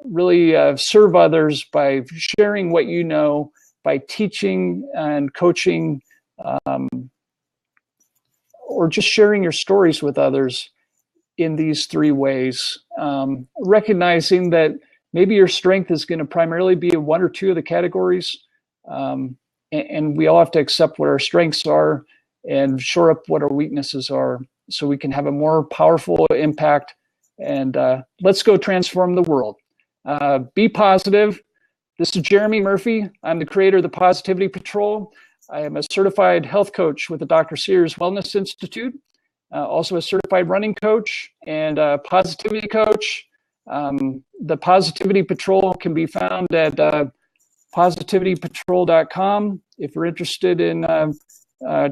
really serve others by sharing what you know, by teaching and coaching, or just sharing your stories with others in these 3 ways, recognizing that maybe your strength is going to primarily be in 1 or 2 of the categories, and we all have to accept what our strengths are and shore up what our weaknesses are, so we can have a more powerful impact. And let's go transform the world. Be positive. This is Jeremy Murphy. I'm the creator of the Positivity Patrol. I am a certified health coach with the Dr. Sears Wellness Institute, also a certified running coach and a positivity coach. The Positivity Patrol can be found at positivitypatrol.com. If you're interested in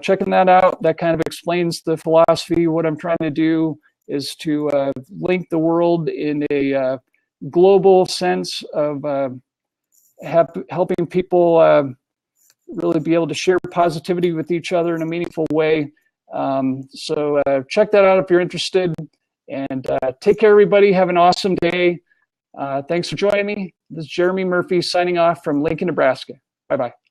checking that out, that kind of explains the philosophy. What I'm trying to do is to link the world in a global sense of helping people really be able to share positivity with each other in a meaningful way. So check that out if you're interested. And take care, everybody. Have an awesome day. Thanks for joining me. This is Jeremy Murphy signing off from Lincoln, Nebraska. Bye-bye.